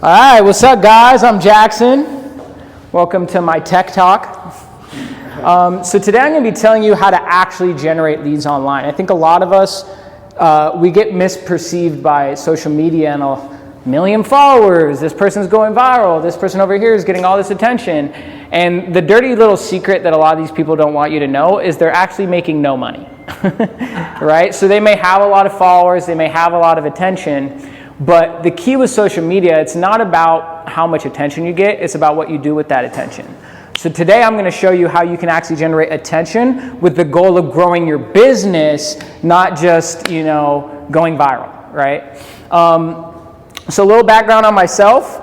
All right, what's up, guys? I'm Jackson. Welcome to my tech talk. So today I'm going to be telling you how to actually generate leads online. I think a lot of us, we get misperceived by social media and a million followers. This person's going viral. This person over here is getting all this attention. And the dirty little secret that a lot of these people don't want you to know is they're actually making no money, right? So they may have a lot of followers. They may have a lot of attention. But the key with social media, it's not about how much attention you get, it's about what you do with that attention. So today I'm going to show you how you can actually generate attention with the goal of growing your business, not just, going viral, right? So a little background on myself.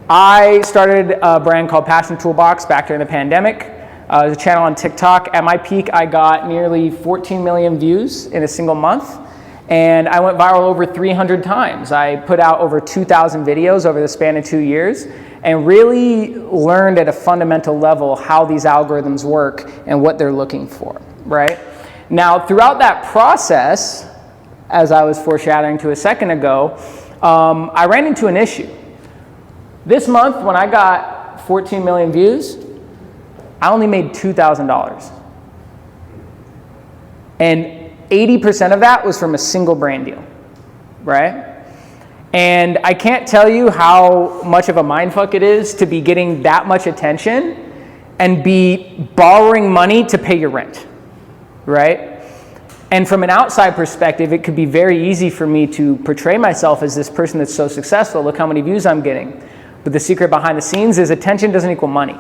I started a brand called Passion Toolbox back during the pandemic. It was a channel on TikTok. At my peak, I got nearly 14 million views in a single month. And I went viral over 300 times. I put out over 2,000 videos over the span of 2 years and really learned at a fundamental level how these algorithms work and what they're looking for, right? Now, throughout that process, as I was foreshadowing to a second ago, I ran into an issue. This month, when I got 14 million views, I only made $2,000. And 80% of that was from a single brand deal, right? And I can't tell you how much of a mindfuck it is to be getting that much attention and be borrowing money to pay your rent, right? And from an outside perspective, it could be very easy for me to portray myself as this person that's so successful. Look how many views I'm getting. But the secret behind the scenes is attention doesn't equal money,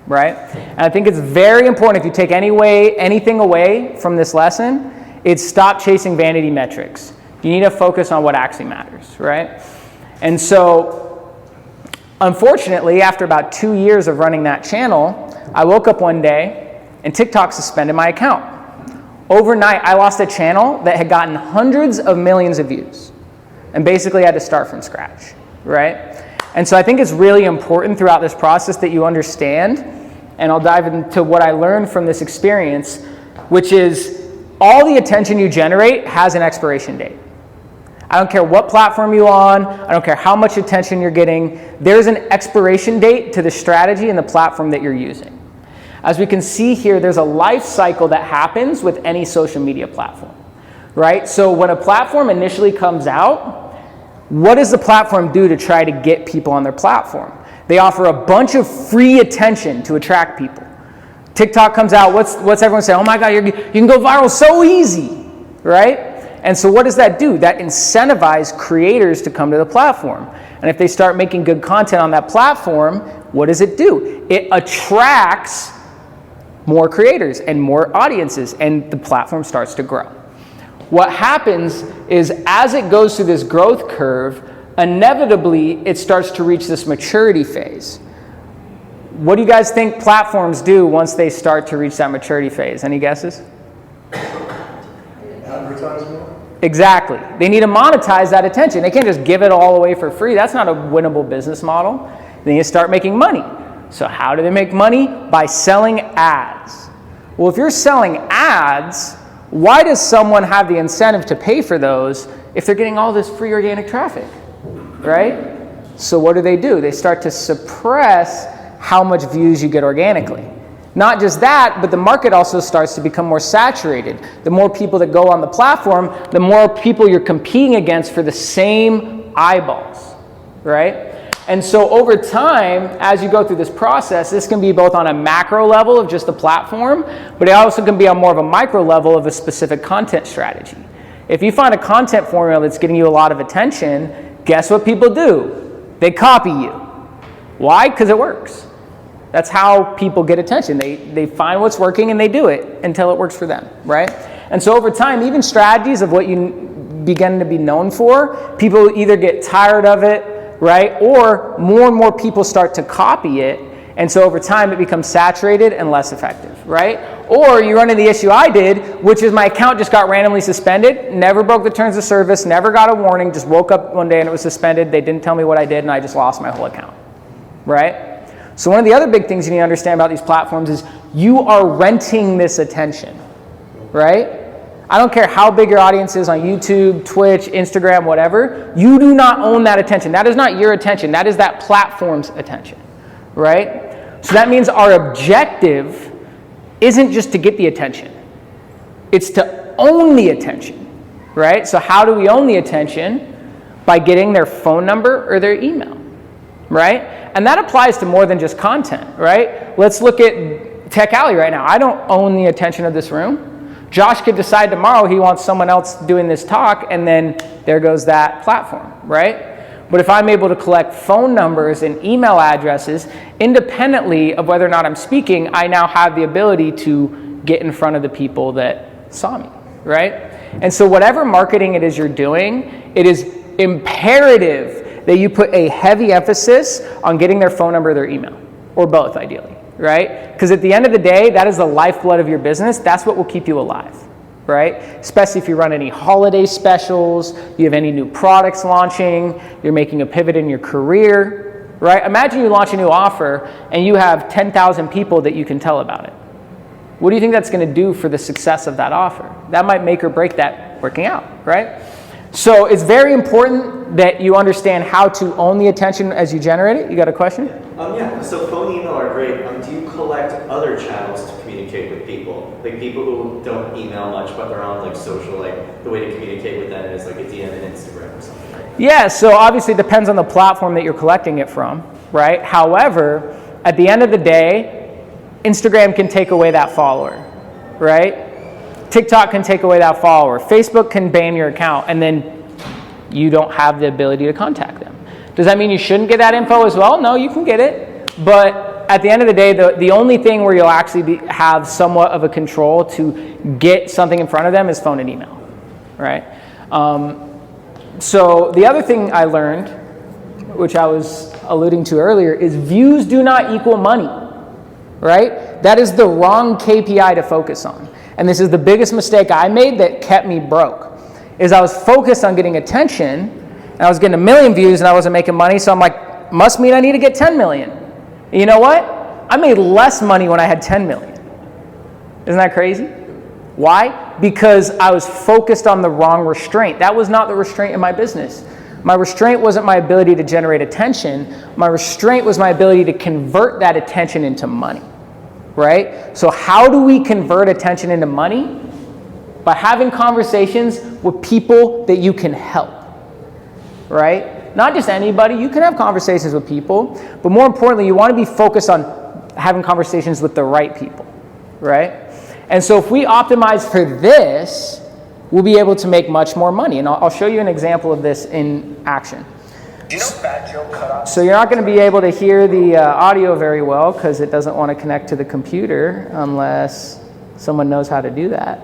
right? And I think it's very important, if you take anything away from this lesson, it's stop chasing vanity metrics. You need to focus on what actually matters, right? And so, unfortunately, after about 2 years of running that channel, I woke up one day and TikTok suspended my account. Overnight, I lost a channel that had gotten hundreds of millions of views and basically had to start from scratch, right? And so I think it's really important throughout this process that you understand, and I'll dive into what I learned from this experience, which is all the attention you generate has an expiration date. I don't care what platform you're on. I don't care how much attention you're getting. There's an expiration date to the strategy and the platform that you're using. As we can see here, there's a life cycle that happens with any social media platform, right? So when a platform initially comes out, what does the platform do to try to get people on their platform? They offer a bunch of free attention to attract people. TikTok comes out, what's everyone saying? Oh my God, you can go viral so easy, right? And so what does that do? That incentivizes creators to come to the platform. And if they start making good content on that platform, what does it do? It attracts more creators and more audiences, and the platform starts to grow. What happens is as it goes through this growth curve, inevitably it starts to reach this maturity phase. What do you guys think platforms do once they start to reach that maturity phase? Any guesses? Advertisement? Exactly. They need to monetize that attention. They can't just give it all away for free. That's not a winnable business model. They need to start making money. So how do they make money? By selling ads. Well, if you're selling ads, why does someone have the incentive to pay for those if they're getting all this free organic traffic, right? So what do? They start to suppress how much views you get organically. Not just that, but the market also starts to become more saturated. The more people that go on the platform, the more people you're competing against for the same eyeballs, right? And so over time, as you go through this process, this can be both on a macro level of just the platform, but it also can be on more of a micro level of a specific content strategy. If you find a content formula that's getting you a lot of attention, guess what people do? They copy you. Why? Because it works. That's how people get attention. They find what's working and they do it until it works for them, right? And so over time, even strategies of what you begin to be known for, people either get tired of it, right? Or more and more people start to copy it. And so over time, it becomes saturated and less effective, right? Or you run into the issue I did, which is my account just got randomly suspended, never broke the terms of service, never got a warning, just woke up one day and it was suspended. They didn't tell me what I did and I just lost my whole account, right? So one of the other big things you need to understand about these platforms is you are renting this attention, right? I don't care how big your audience is on YouTube, Twitch, Instagram, whatever. You do not own that attention. That is not your attention. That is that platform's attention, right? So that means our objective isn't just to get the attention. It's to own the attention, right? So how do we own the attention? By getting their phone number or their email, right? And that applies to more than just content, right? Let's look at Tech Alley right now. I don't own the attention of this room. Josh could decide tomorrow he wants someone else doing this talk, and then there goes that platform, right? But if I'm able to collect phone numbers and email addresses independently of whether or not I'm speaking, I now have the ability to get in front of the people that saw me, right? And so whatever marketing it is you're doing, it is imperative that you put a heavy emphasis on getting their phone number or their email, or both ideally, right? Because at the end of the day, that is the lifeblood of your business. That's what will keep you alive, right? Especially if you run any holiday specials, you have any new products launching, you're making a pivot in your career, right? Imagine you launch a new offer and you have 10,000 people that you can tell about it. What do you think that's going to do for the success of that offer? That might make or break that working out, right? So it's very important that you understand how to own the attention as you generate it. You got a question? Yeah, so phone and email are great. Do you collect other channels to communicate with people? Like people who don't email much, but they're on like social, like the way to communicate with them is like a DM and Instagram or something like that. Yeah, so obviously it depends on the platform that you're collecting it from, right? However, at the end of the day, Instagram can take away that follower, right? TikTok can take away that follower. Facebook can ban your account, and then you don't have the ability to contact them. Does that mean you shouldn't get that info as well? No, you can get it. But at the end of the day, the only thing where you'll actually have somewhat of a control to get something in front of them is phone and email, right? So the other thing I learned, which I was alluding to earlier, is views do not equal money, right? That is the wrong KPI to focus on. And this is the biggest mistake I made that kept me broke, is I was focused on getting attention, and I was getting 1 million views, and I wasn't making money, so I'm like, must mean I need to get 10 million. And you know what? I made less money when I had 10 million. Isn't that crazy? Why? Because I was focused on the wrong restraint. That was not the restraint in my business. My restraint wasn't my ability to generate attention. My restraint was my ability to convert that attention into money. Right? So how do we convert attention into money? By having conversations with people that you can help, right? Not just anybody. You can have conversations with people, but more importantly, you want to be focused on having conversations with the right people, right? And so if we optimize for this, we'll be able to make much more money. And I'll show you an example of this in action. Do you know Fat Joe cut off? So you're not going to be able to hear the audio very well because it doesn't want to connect to the computer unless someone knows how to do that.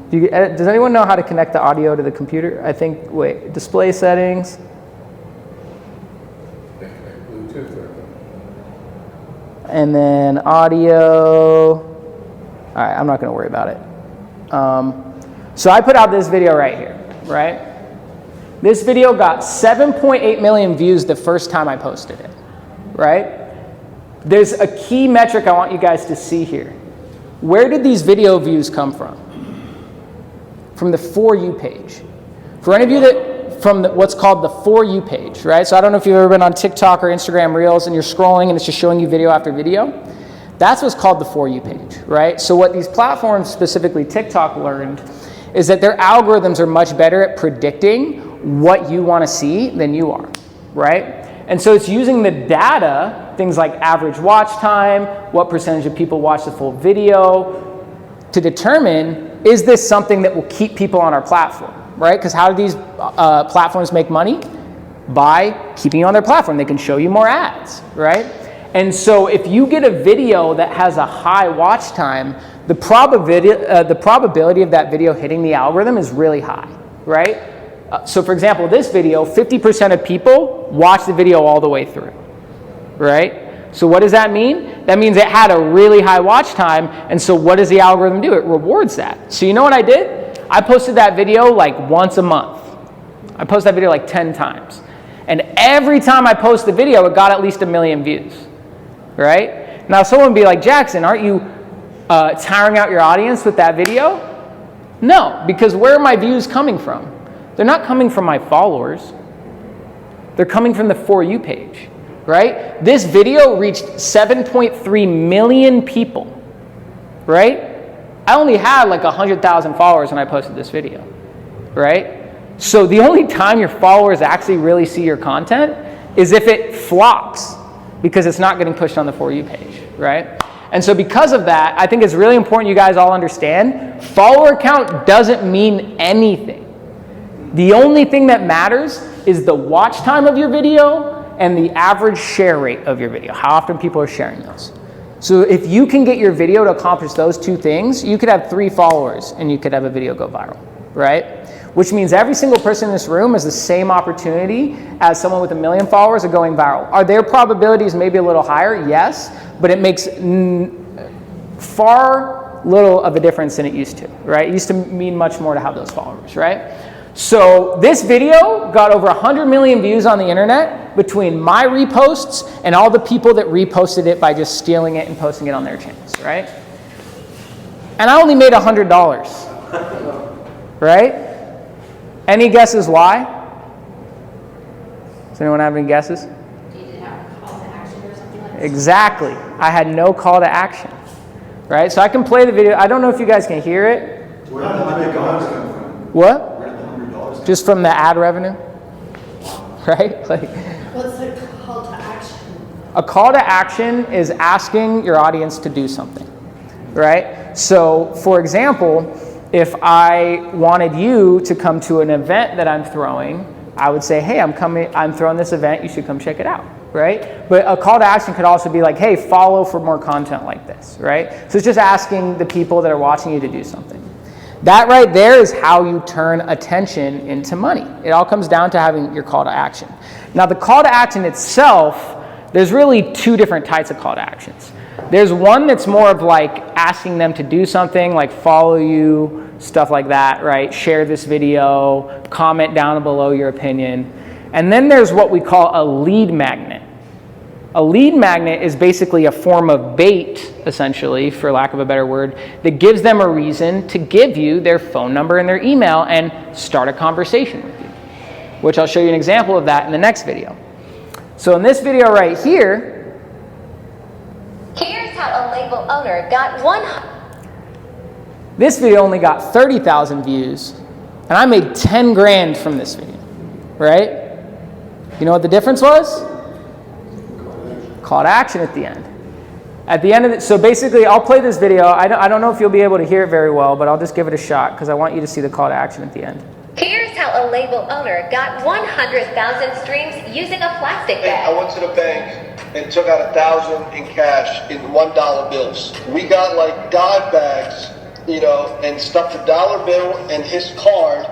Does anyone know how to connect the audio to the computer? I think, display settings. Bluetooth. And then audio. All right, I'm not going to worry about it. So I put out this video right here, right? This video got 7.8 million views the first time I posted it, right? There's a key metric I want you guys to see here. Where did these video views come from? From the For You page. For any of you that, from what's called the For You page, right? So I don't know if you've ever been on TikTok or Instagram Reels and you're scrolling and it's just showing you video after video. That's what's called the For You page, right? So what these platforms, specifically TikTok, learned is that their algorithms are much better at predicting what you want to see than you are, right? And so it's using the data, things like average watch time, what percentage of people watch the full video, to determine, is this something that will keep people on our platform, right? Because how do these platforms make money? By keeping you on their platform. They can show you more ads, right? And so if you get a video that has a high watch time, the probability of that video hitting the algorithm is really high, right? So for example, this video, 50% of people watch the video all the way through, right? So what does that mean? That means it had a really high watch time, and so what does the algorithm do? It rewards that. So you know what I did? I posted that video like once a month. I posted that video like 10 times. And every time I post the video, it got at least 1 million views, right? Now someone would be like, Jaxon, aren't you tiring out your audience with that video? No, because where are my views coming from? They're not coming from my followers. They're coming from the For You page, right? This video reached 7.3 million people, right? I only had like 100,000 followers when I posted this video, right? So the only time your followers actually really see your content is if it flops, because it's not getting pushed on the For You page, right? And so because of that, I think it's really important you guys all understand, follower count doesn't mean anything. The only thing that matters is the watch time of your video and the average share rate of your video, how often people are sharing those. So if you can get your video to accomplish those two things, you could have 3 followers and you could have a video go viral, right? Which means every single person in this room has the same opportunity as someone with 1 million followers of going viral. Are their probabilities maybe a little higher? Yes, but it makes far little of a difference than it used to, right? It used to mean much more to have those followers, right? So this video got over 100 million views on the internet between my reposts and all the people that reposted it by just stealing it and posting it on their channels, right? And I only made $100, right? Any guesses why? Does anyone have any guesses? You didn't have a call to action or something like that? Exactly. I had no call to action, right? So I can play the video. I don't know if you guys can hear it. Where did the $100 come from? What? Where did the $100 come from? Just from the ad revenue, right? Like, What's the call to action? a call to action is asking your audience to do something, right? So, for example, if I wanted you to come to an event that I'm throwing, I would say, hey, I'm throwing this event, you should come check it out, right? But a call to action could also be like, hey, follow for more content like this, right? So it's just asking the people that are watching you to do something. That right there is how you turn attention into money. It all comes down to having your call to action. Now, the call to action itself, there's really 2 different types of call to actions. There's one that's more of like asking them to do something, like follow you, stuff like that, right? Share this video, comment down below your opinion. And then there's what we call a lead magnet. A lead magnet is basically a form of bait, essentially, for lack of a better word, that gives them a reason to give you their phone number and their email and start a conversation with you, which I'll show you an example of that in the next video. So in this video right here, here's how a label owner got this video only got 30,000 views, and I made 10 grand from this video, right? You know what the difference was? Call to action at the end. At the end of it, so basically I'll play this video. I don't know if you'll be able to hear it very well, but I'll just give it a shot because I want you to see the call to action at the end. Here's how a label owner got 100,000 streams using a plastic bag. I went to the bank and took out 1,000 in cash in $1 bills. We got like dime bags, you know, and stuffed a dollar bill and his card,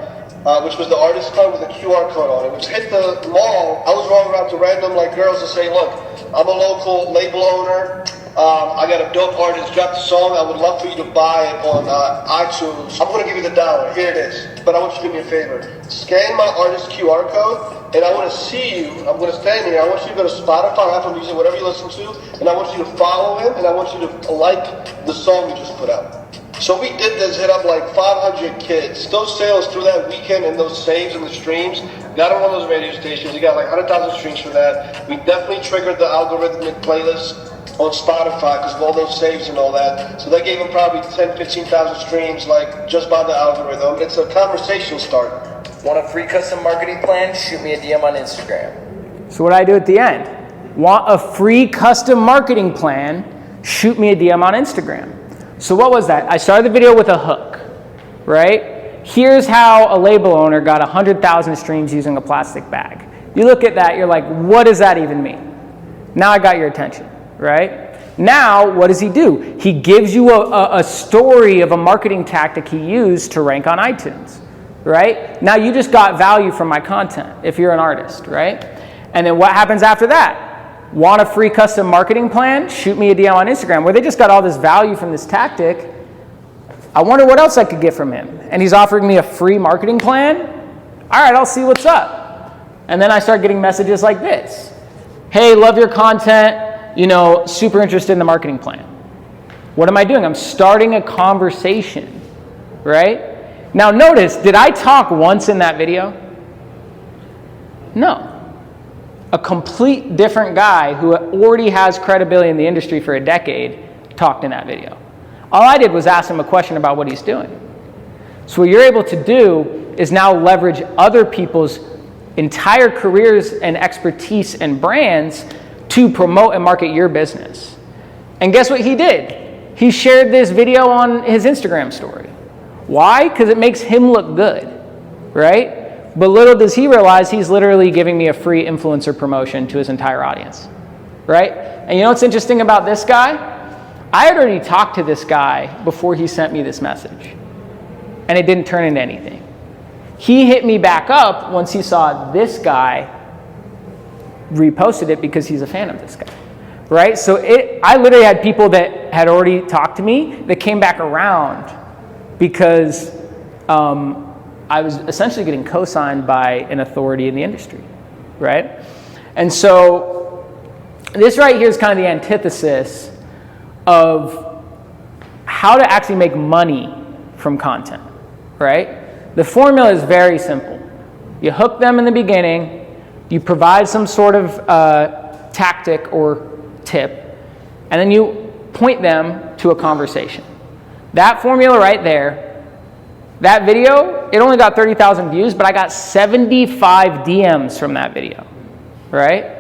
which was the artist card with a QR code on it, which hit the mall. I was rolling around to random like girls and saying, look, I'm a local label owner. I got a dope artist, dropped a song. I would love for you to buy it on iTunes. I'm going to give you the $1. Here it is. But I want you to do me a favor. Scan my artist QR code, and I want to see you. I'm going to stand here. I want you to go to Spotify, Apple Music, whatever you listen to, and I want you to follow him, and I want you to like the song you just put out. So we did this, hit up like 500 kids. Those sales through that weekend and those saves and the streams, got on one of those radio stations. We got like 100,000 streams for that. We definitely triggered the algorithmic playlist on Spotify because of all those saves and all that. So that gave them probably 10, 15,000 streams like just by the algorithm. It's a conversation starter. Want a free custom marketing plan? Shoot me a DM on Instagram. So what I do at the end, want a free custom marketing plan? Shoot me a DM on Instagram. So what was that? I started the video with a hook, right? Here's how a label owner got 100,000 streams using a plastic bag. You look at that, you're like, what does that even mean? Now I got your attention, right? Now, what does he do? He gives you a story of a marketing tactic he used to rank on iTunes, right? Now you just got value from my content if you're an artist, right? And then what happens after that? Want a free custom marketing plan? Shoot me a DM on Instagram, where they just got all this value from this tactic. I wonder what else I could get from him. And he's offering me a free marketing plan? All right, I'll see what's up. And then I start getting messages like this. Hey, love your content, super interested in the marketing plan. What am I doing? I'm starting a conversation, right? Now notice, did I talk once in that video? No. A complete different guy who already has credibility in the industry for a decade talked in that video. All I did was ask him a question about what he's doing. So what you're able to do is now leverage other people's entire careers and expertise and brands to promote and market your business. And guess what he did? He shared this video on his Instagram story. Why? Because it makes him look good, right? But little does he realize he's literally giving me a free influencer promotion to his entire audience, right? And you know what's interesting about this guy? I had already talked to this guy before he sent me this message, and it didn't turn into anything. He hit me back up once he saw this guy reposted it because he's a fan of this guy, right? So I literally had people that had already talked to me that came back around because I was essentially getting co-signed by an authority in the industry, right? And so this right here is kind of the antithesis of how to actually make money from content, right? The formula is very simple. You hook them in the beginning, you provide some sort of tactic or tip, and then you point them to a conversation. That formula right there, that video, it only got 30,000 views, but I got 75 DMs from that video, right?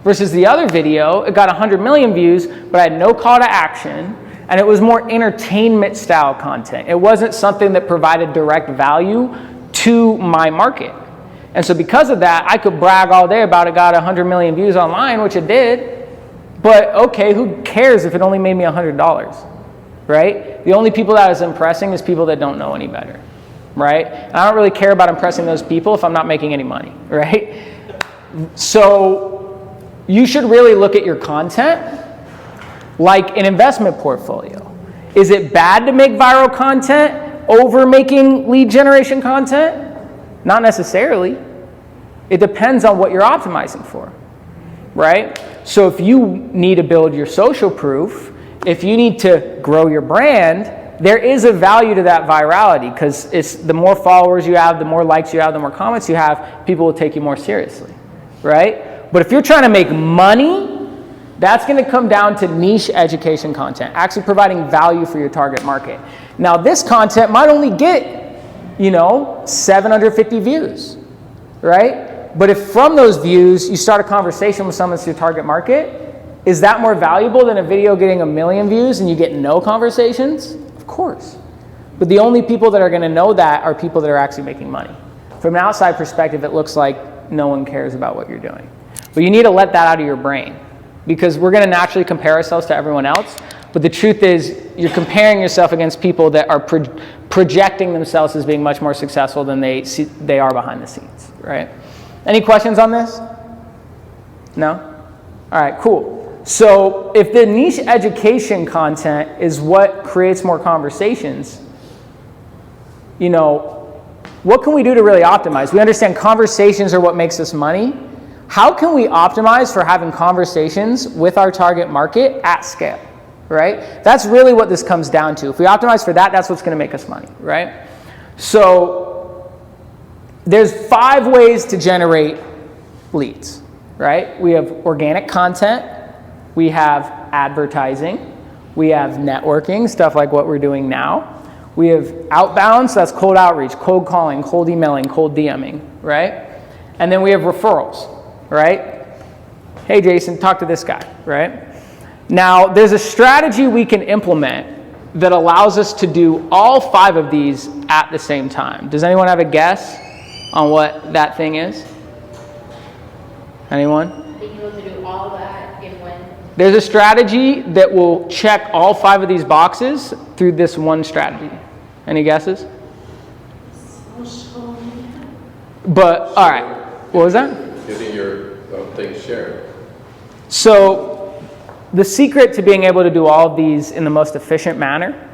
Versus the other video, it got 100 million views, but I had no call to action, and it was more entertainment style content. It wasn't something that provided direct value to my market. And so because of that, I could brag all day about it got 100 million views online, which it did, but okay, who cares if it only made me $100, right? The only people that I was impressing is people that don't know any better, right? And I don't really care about impressing those people if I'm not making any money, right? So you should really look at your content like an investment portfolio. Is it bad to make viral content over making lead generation content? Not necessarily. It depends on what you're optimizing for, right? So if you need to build your social proof, if you need to grow your brand, there is a value to that virality because it's the more followers you have, the more likes you have, the more comments you have, people will take you more seriously, right? But if you're trying to make money, that's going to come down to niche education content, actually providing value for your target market. Now, this content might only get, 750 views, right? But if from those views you start a conversation with someone that's your target market, is that more valuable than a video getting 1 million views and you get no conversations? Of course. But the only people that are going to know that are people that are actually making money. From an outside perspective, it looks like no one cares about what you're doing. But you need to let that out of your brain because we're going to naturally compare ourselves to everyone else. But the truth is you're comparing yourself against people that are projecting themselves as being much more successful than they are behind the scenes, right? Any questions on this? No? All right, cool. So if the niche education content is what creates more conversations, what can we do to really optimize? We understand conversations are what makes us money. How can we optimize for having conversations with our target market at scale, right? That's really what this comes down to. If we optimize for that, that's what's going to make us money, right? So there's 5 ways to generate leads, right? We have organic content, we have advertising, we have networking, stuff like what we're doing now. We have outbound, so that's cold outreach, cold calling, cold emailing, cold DMing, right? And then we have referrals, right? Hey, Jason, talk to this guy, right? Now, there's a strategy we can implement that allows us to do all 5 of these at the same time. Does anyone have a guess on what that thing is? Anyone? Being able to do all that in one. There's a strategy that will check all 5 of these boxes through this one strategy. Any guesses? Social media. But, all right. What was that? Getting your things shared. So the secret to being able to do all of these in the most efficient manner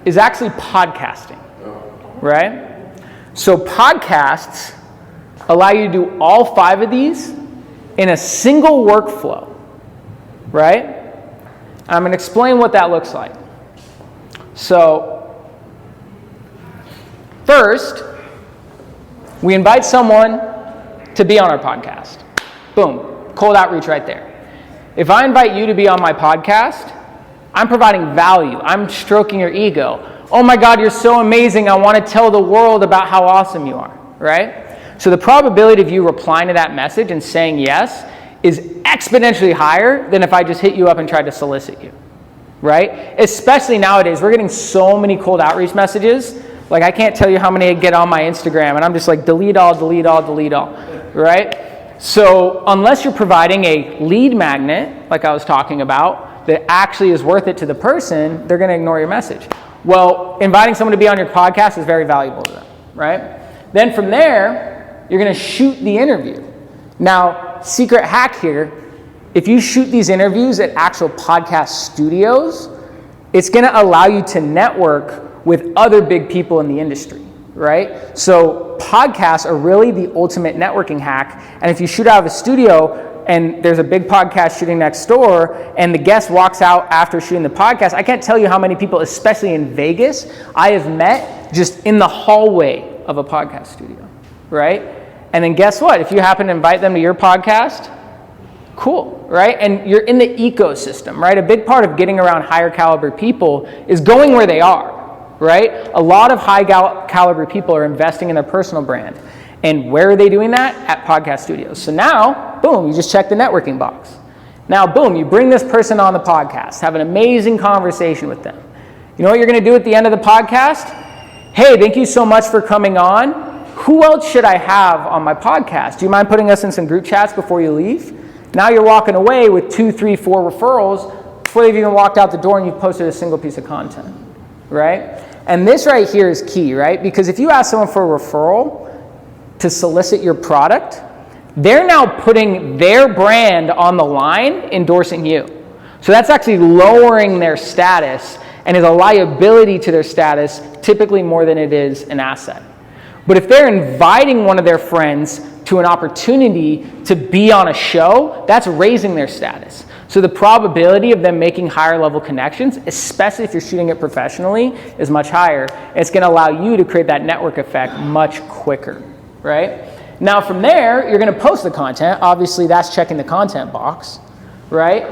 is actually podcasting, right? So podcasts allow you to do all 5 of these in a single workflow, right? I'm going to explain what that looks like. So, first, we invite someone to be on our podcast. Boom, cold outreach right there. If I invite you to be on my podcast, I'm providing value. I'm stroking your ego. Oh my God, you're so amazing. I want to tell the world about how awesome you are, right? So the probability of you replying to that message and saying yes is exponentially higher than if I just hit you up and tried to solicit you, right? Especially nowadays, we're getting so many cold outreach messages. Like, I can't tell you how many I get on my Instagram, and I'm just like, delete all, delete all, delete all, right? So unless you're providing a lead magnet, like I was talking about, that actually is worth it to the person, they're going to ignore your message. Well, inviting someone to be on your podcast is very valuable to them, right? Then from there, you're going to shoot the interview. Now, secret hack here, if you shoot these interviews at actual podcast studios, it's going to allow you to network with other big people in the industry, right? So podcasts are really the ultimate networking hack. And if you shoot out of a studio and there's a big podcast shooting next door and the guest walks out after shooting the podcast, I can't tell you how many people, especially in Vegas, I have met just in the hallway of a podcast studio, right? And then guess what? If you happen to invite them to your podcast, cool, right? And you're in the ecosystem, right? A big part of getting around higher caliber people is going where they are, right? A lot of high caliber people are investing in their personal brand. And where are they doing that? At podcast studios. So now, boom, you just check the networking box. Now, boom, you bring this person on the podcast, have an amazing conversation with them. You know what you're going to do at the end of the podcast? Hey, thank you so much for coming on. Who else should I have on my podcast? Do you mind putting us in some group chats before you leave? Now you're walking away with 2, 3, 4 referrals before they've even walked out the door and you've posted a single piece of content, right? And this right here is key, right? Because if you ask someone for a referral to solicit your product, they're now putting their brand on the line endorsing you. So that's actually lowering their status and is a liability to their status, typically more than it is an asset. But if they're inviting one of their friends to an opportunity to be on a show, that's raising their status. So the probability of them making higher level connections, especially if you're shooting it professionally, is much higher. It's going to allow you to create that network effect much quicker, right? Now from there, you're going to post the content. Obviously, that's checking the content box, right?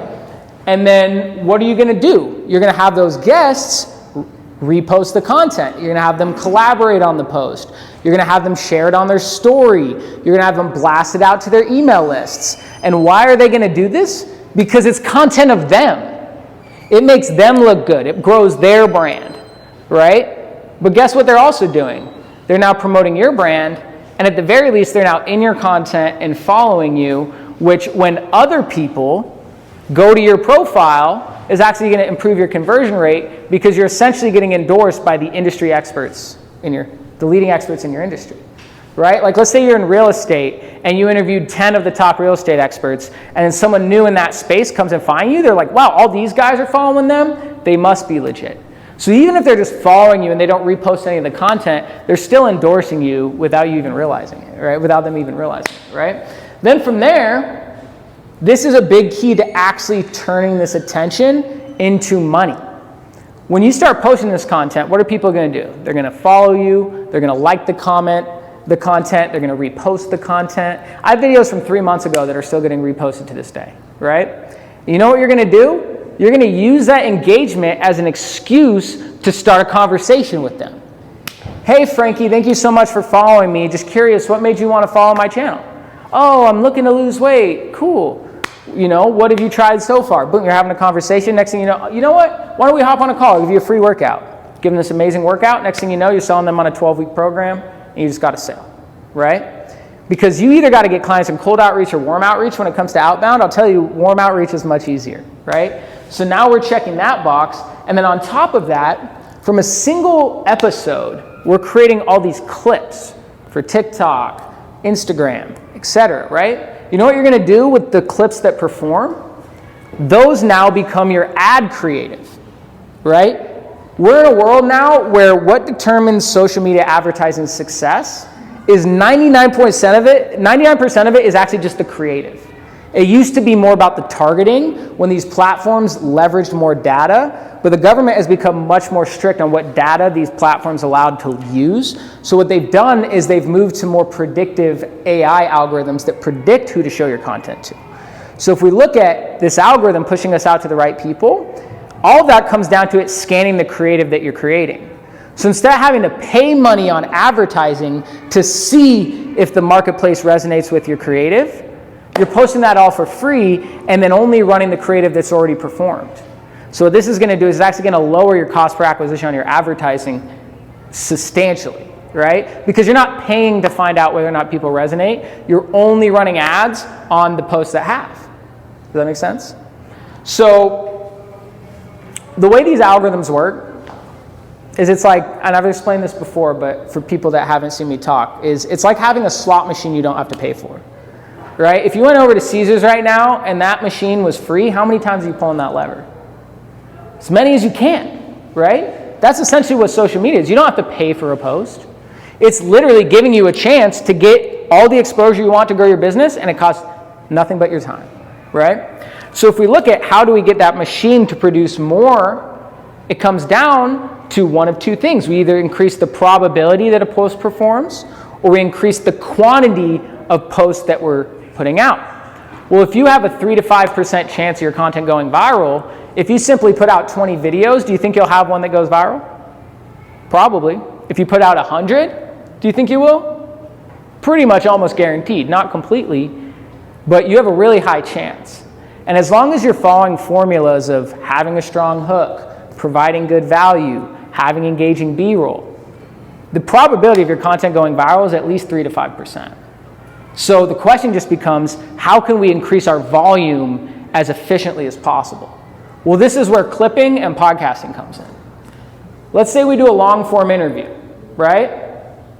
And then what are you going to do? You're going to have those guests repost the content. You're going to have them collaborate on the post. You're going to have them share it on their story. You're going to have them blast it out to their email lists. And why are they going to do this? Because it's content of them. It makes them look good. It grows their brand, right? But guess what they're also doing? They're now promoting your brand, and at the very least, they're now in your content and following you, which when other people go to your profile is actually going to improve your conversion rate because you're essentially getting endorsed by the industry experts the leading experts in your industry, right? Like let's say you're in real estate and you interviewed 10 of the top real estate experts and then someone new in that space comes and finds you, they're like, wow, all these guys are following them, they must be legit. So even if they're just following you and they don't repost any of the content, they're still endorsing you without you even realizing it, right? Without them even realizing it, right? Then from there, this is a big key to actually turning this attention into money. When you start posting this content, what are people going to do? They're going to follow you. They're going to like the content. They're going to repost the content. I have videos from 3 months ago that are still getting reposted to this day, right? You know what you're going to do? You're going to use that engagement as an excuse to start a conversation with them. Hey, Frankie, thank you so much for following me. Just curious, what made you want to follow my channel? Oh, I'm looking to lose weight. Cool. You know, what have you tried so far? Boom, you're having a conversation. Next thing you know what? Why don't we hop on a call? I'll give you a free workout. Give them this amazing workout. Next thing you know, you're selling them on a 12-week program, and you just got a sale, right? Because you either got to get clients in cold outreach or warm outreach. When it comes to outbound, I'll tell you, warm outreach is much easier, right? So now we're checking that box. And then on top of that, from a single episode, we're creating all these clips for TikTok, Instagram, etc., right? You know what you're going to do with the clips that perform? Those now become your ad creative, right? We're in a world now where what determines social media advertising success is 99% of it is actually just the creative. It used to be more about the targeting when these platforms leveraged more data, but the government has become much more strict on what data these platforms allowed to use. So what they've done is they've moved to more predictive AI algorithms that predict who to show your content to. So if we look at this algorithm pushing us out to the right people, all of that comes down to it scanning the creative that you're creating. So instead of having to pay money on advertising to see if the marketplace resonates with your creative, you're posting that all for free and then only running the creative that's already performed. So what this is going to do is it's actually going to lower your cost per acquisition on your advertising substantially, right? Because you're not paying to find out whether or not people resonate. You're only running ads on the posts that have. Does that make sense? So the way these algorithms work is it's like, and I've explained this before, but for people that haven't seen me talk, is it's like having a slot machine you don't have to pay for. Right? If you went over to Caesars right now and that machine was free, how many times are you pulling that lever? As many as you can, right? That's essentially what social media is. You don't have to pay for a post. It's literally giving you a chance to get all the exposure you want to grow your business, and it costs nothing but your time, right? So if we look at how do we get that machine to produce more, it comes down to one of two things. We either increase the probability that a post performs, or we increase the quantity of posts that we're putting out. Well, if you have a 3 to 5% chance of your content going viral, if you simply put out 20 videos, do you think you'll have one that goes viral? Probably. If you put out 100, do you think you will? Pretty much almost guaranteed, not completely, but you have a really high chance. And as long as you're following formulas of having a strong hook, providing good value, having engaging B-roll, the probability of your content going viral is at least 3 to 5%. So the question just becomes, how can we increase our volume as efficiently as possible? Well, this is where clipping and podcasting comes in. Let's say we do a long form interview, right?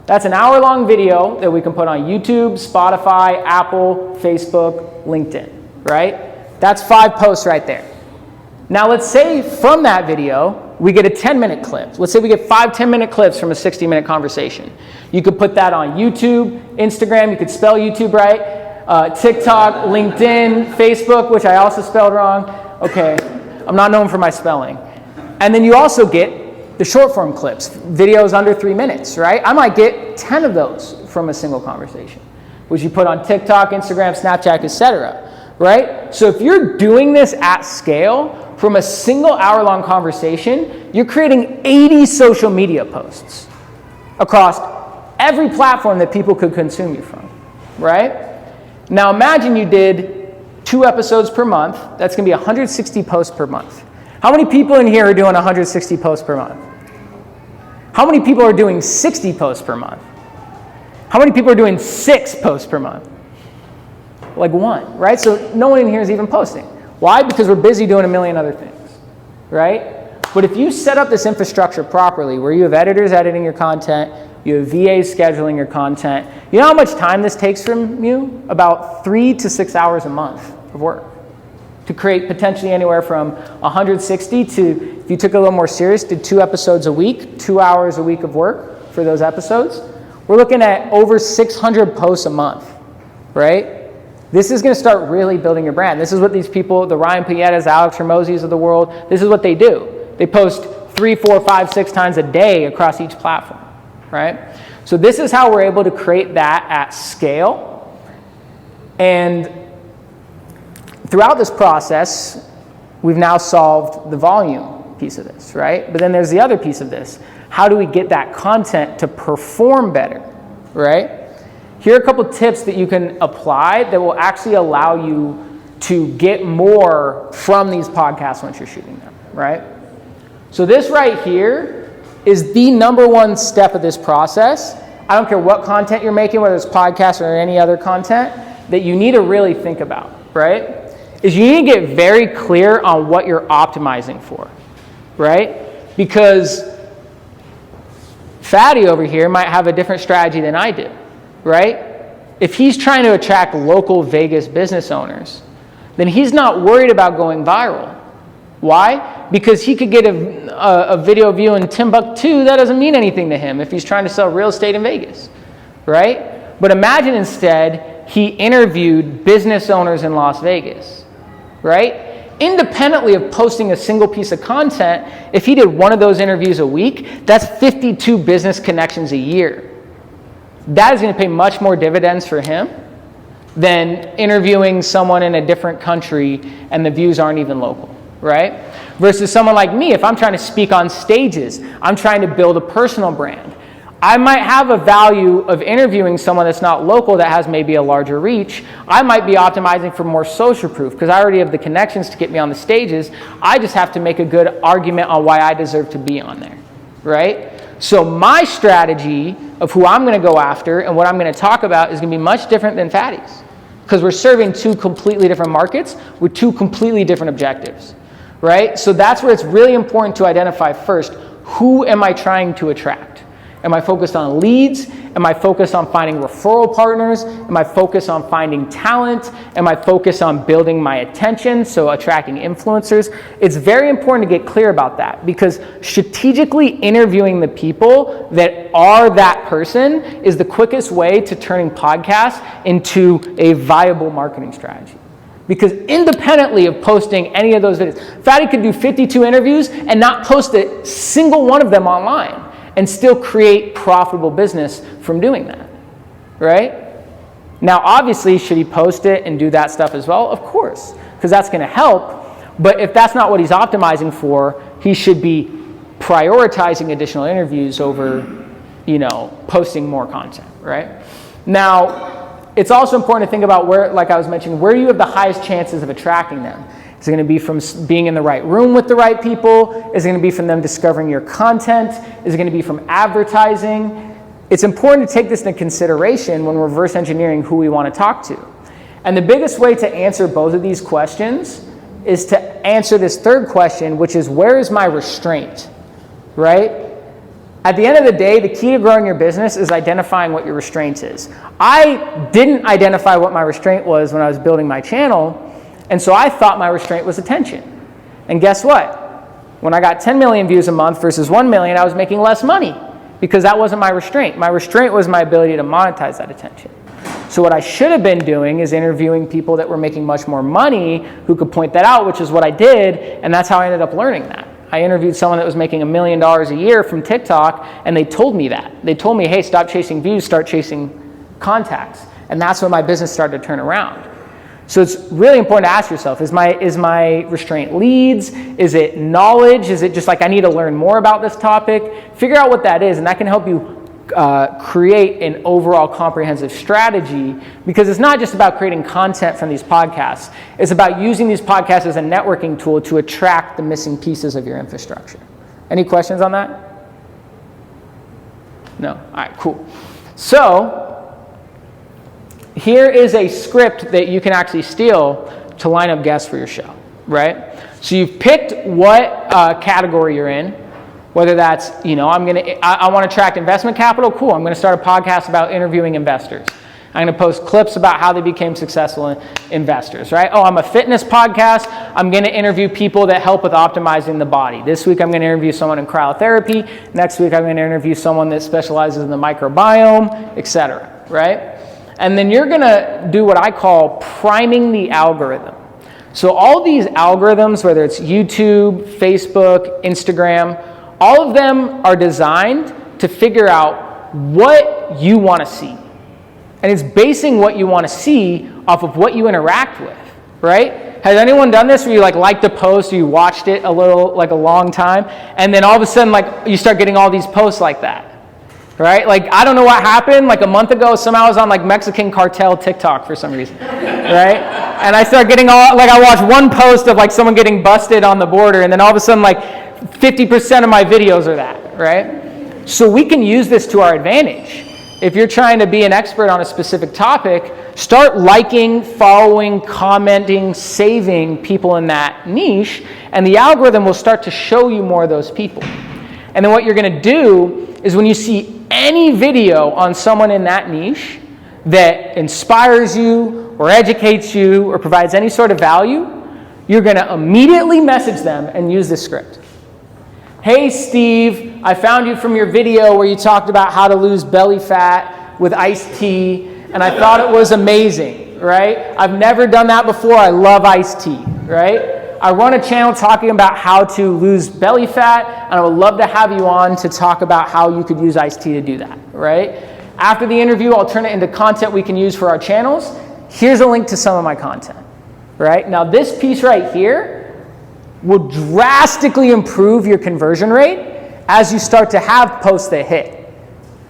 That's an hour-long video that we can put on YouTube, Spotify, Apple, Facebook, LinkedIn, right? That's 5 posts right there. Now let's say from that video, we get a 10-minute clip. Let's say we get 5 10-minute clips from a 60-minute conversation. You could put that on YouTube, Instagram, you could spell YouTube right, TikTok, LinkedIn, Facebook, which I also spelled wrong. Okay, I'm not known for my spelling. And then you also get the short form clips, videos under 3 minutes, right? I might get 10 of those from a single conversation, which you put on TikTok, Instagram, Snapchat, etc., right? So if you're doing this at scale, from a single hour-long conversation, you're creating 80 social media posts across every platform that people could consume you from, right? Now imagine you did 2 episodes per month. That's going to be 160 posts per month. How many people in here are doing 160 posts per month? How many people are doing 60 posts per month? How many people are doing 6 posts per month? Like 1, right? So no one in here is even posting. Why? Because we're busy doing a million other things, right? But if you set up this infrastructure properly, where you have editors editing your content, you have VAs scheduling your content, you know how much time this takes from you? About 3 to 6 hours a month of work to create potentially anywhere from 160 to, if you took it a little more serious, did 2 episodes a week, 2 hours a week of work for those episodes. We're looking at over 600 posts a month, right? This is going to start really building your brand. This is what these people, the Ryan Piettas, Alex Hormozis of the world, this is what they do. They post 3, 4, 5, 6 times a day across each platform, right? So this is how we're able to create that at scale. And throughout this process, we've now solved the volume piece of this, right? But then there's the other piece of this. How do we get that content to perform better, right? Here are a couple tips that you can apply that will actually allow you to get more from these podcasts once you're shooting them, right? So this right here is the number 1 step of this process. I don't care what content you're making, whether it's podcasts or any other content, that you need to really think about, right? Is you need to get very clear on what you're optimizing for, right? Because Fatty over here might have a different strategy than I do. Right? If he's trying to attract local Vegas business owners, then he's not worried about going viral. Why? Because he could get a video view in Timbuktu. That doesn't mean anything to him if he's trying to sell real estate in Vegas, right? But imagine instead he interviewed business owners in Las Vegas, right? Independently of posting a single piece of content, if he did one of those interviews a week, that's 52 business connections a year. That is going to pay much more dividends for him than interviewing someone in a different country and the views aren't even local, right? Versus someone like me, if I'm trying to speak on stages, I'm trying to build a personal brand. I might have a value of interviewing someone that's not local that has maybe a larger reach. I might be optimizing for more social proof because I already have the connections to get me on the stages. I just have to make a good argument on why I deserve to be on there, right? So my strategy of who I'm going to go after and what I'm going to talk about is going to be much different than Fatty's because we're serving two completely different markets with two completely different objectives, right? So that's where it's really important to identify first, who am I trying to attract? Am I focused on leads? Am I focused on finding referral partners? Am I focused on finding talent? Am I focused on building my attention, so attracting influencers? It's very important to get clear about that because strategically interviewing the people that are that person is the quickest way to turning podcasts into a viable marketing strategy. Because independently of posting any of those videos, Fatty could do 52 interviews and not post a single one of them online and still create profitable business from doing that, right? Now, obviously, should he post it and do that stuff as well? Of course, because that's going to help. But if that's not what he's optimizing for, he should be prioritizing additional interviews over, posting more content, right? Now, it's also important to think about where, like I was mentioning, where you have the highest chances of attracting them. Is it going to be from being in the right room with the right people? Is it going to be from them discovering your content? Is it going to be from advertising? It's important to take this into consideration when reverse engineering who we want to talk to. And the biggest way to answer both of these questions is to answer this third question, which is, where is my restraint, right? At the end of the day, the key to growing your business is identifying what your restraint is. I didn't identify what my restraint was when I was building my channel, and so I thought my restraint was attention. And guess what? When I got 10 million views a month versus 1 million, I was making less money because that wasn't my restraint. My restraint was my ability to monetize that attention. So what I should have been doing is interviewing people that were making much more money who could point that out, which is what I did, and that's how I ended up learning that. I interviewed someone that was making $1 million a year from TikTok, and they told me that. They told me, hey, stop chasing views, start chasing contacts. And that's when my business started to turn around. So it's really important to ask yourself, is my restraint leads? Is it knowledge? Is it just like I need to learn more about this topic? Figure out what that is, and that can help you create an overall comprehensive strategy, because it's not just about creating content from these podcasts. It's about using these podcasts as a networking tool to attract the missing pieces of your infrastructure. Any questions on that? No? All right, cool. So here is a script that you can actually steal to line up guests for your show, right? So you've picked what category you're in, whether that's, I want to attract investment capital, cool. I'm going to start a podcast about interviewing investors. I'm going to post clips about how they became successful investors, right? Oh, I'm a fitness podcast. I'm going to interview people that help with optimizing the body. This week, I'm going to interview someone in cryotherapy. Next week, I'm going to interview someone that specializes in the microbiome, etc., right? And then you're going to do what I call priming the algorithm. So all these algorithms, whether it's YouTube, Facebook, Instagram, all of them are designed to figure out what you want to see. And it's basing what you want to see off of what you interact with, right? Has anyone done this where you liked a post or you watched it a long time, and then all of a sudden you start getting all these posts like that? Right? I don't know what happened. A month ago, somehow I was on Mexican cartel TikTok for some reason. Right? And I started getting I watched one post of someone getting busted on the border, and then all of a sudden 50% of my videos are that, right? So we can use this to our advantage. If you're trying to be an expert on a specific topic, start liking, following, commenting, saving people in that niche, and the algorithm will start to show you more of those people. And then what you're going to do is when you see any video on someone in that niche that inspires you or educates you or provides any sort of value, you're going to immediately message them and use this script. Hey, Steve, I found you from your video where you talked about how to lose belly fat with iced tea. and I thought it was amazing, right? I've never done that before. I love iced tea, right? I run a channel talking about how to lose belly fat, and I would love to have you on to talk about how you could use iced tea to do that, right? After the interview, I'll turn it into content we can use for our channels. Here's a link to some of my content, right? Now this piece right here will drastically improve your conversion rate as you start to have posts that hit.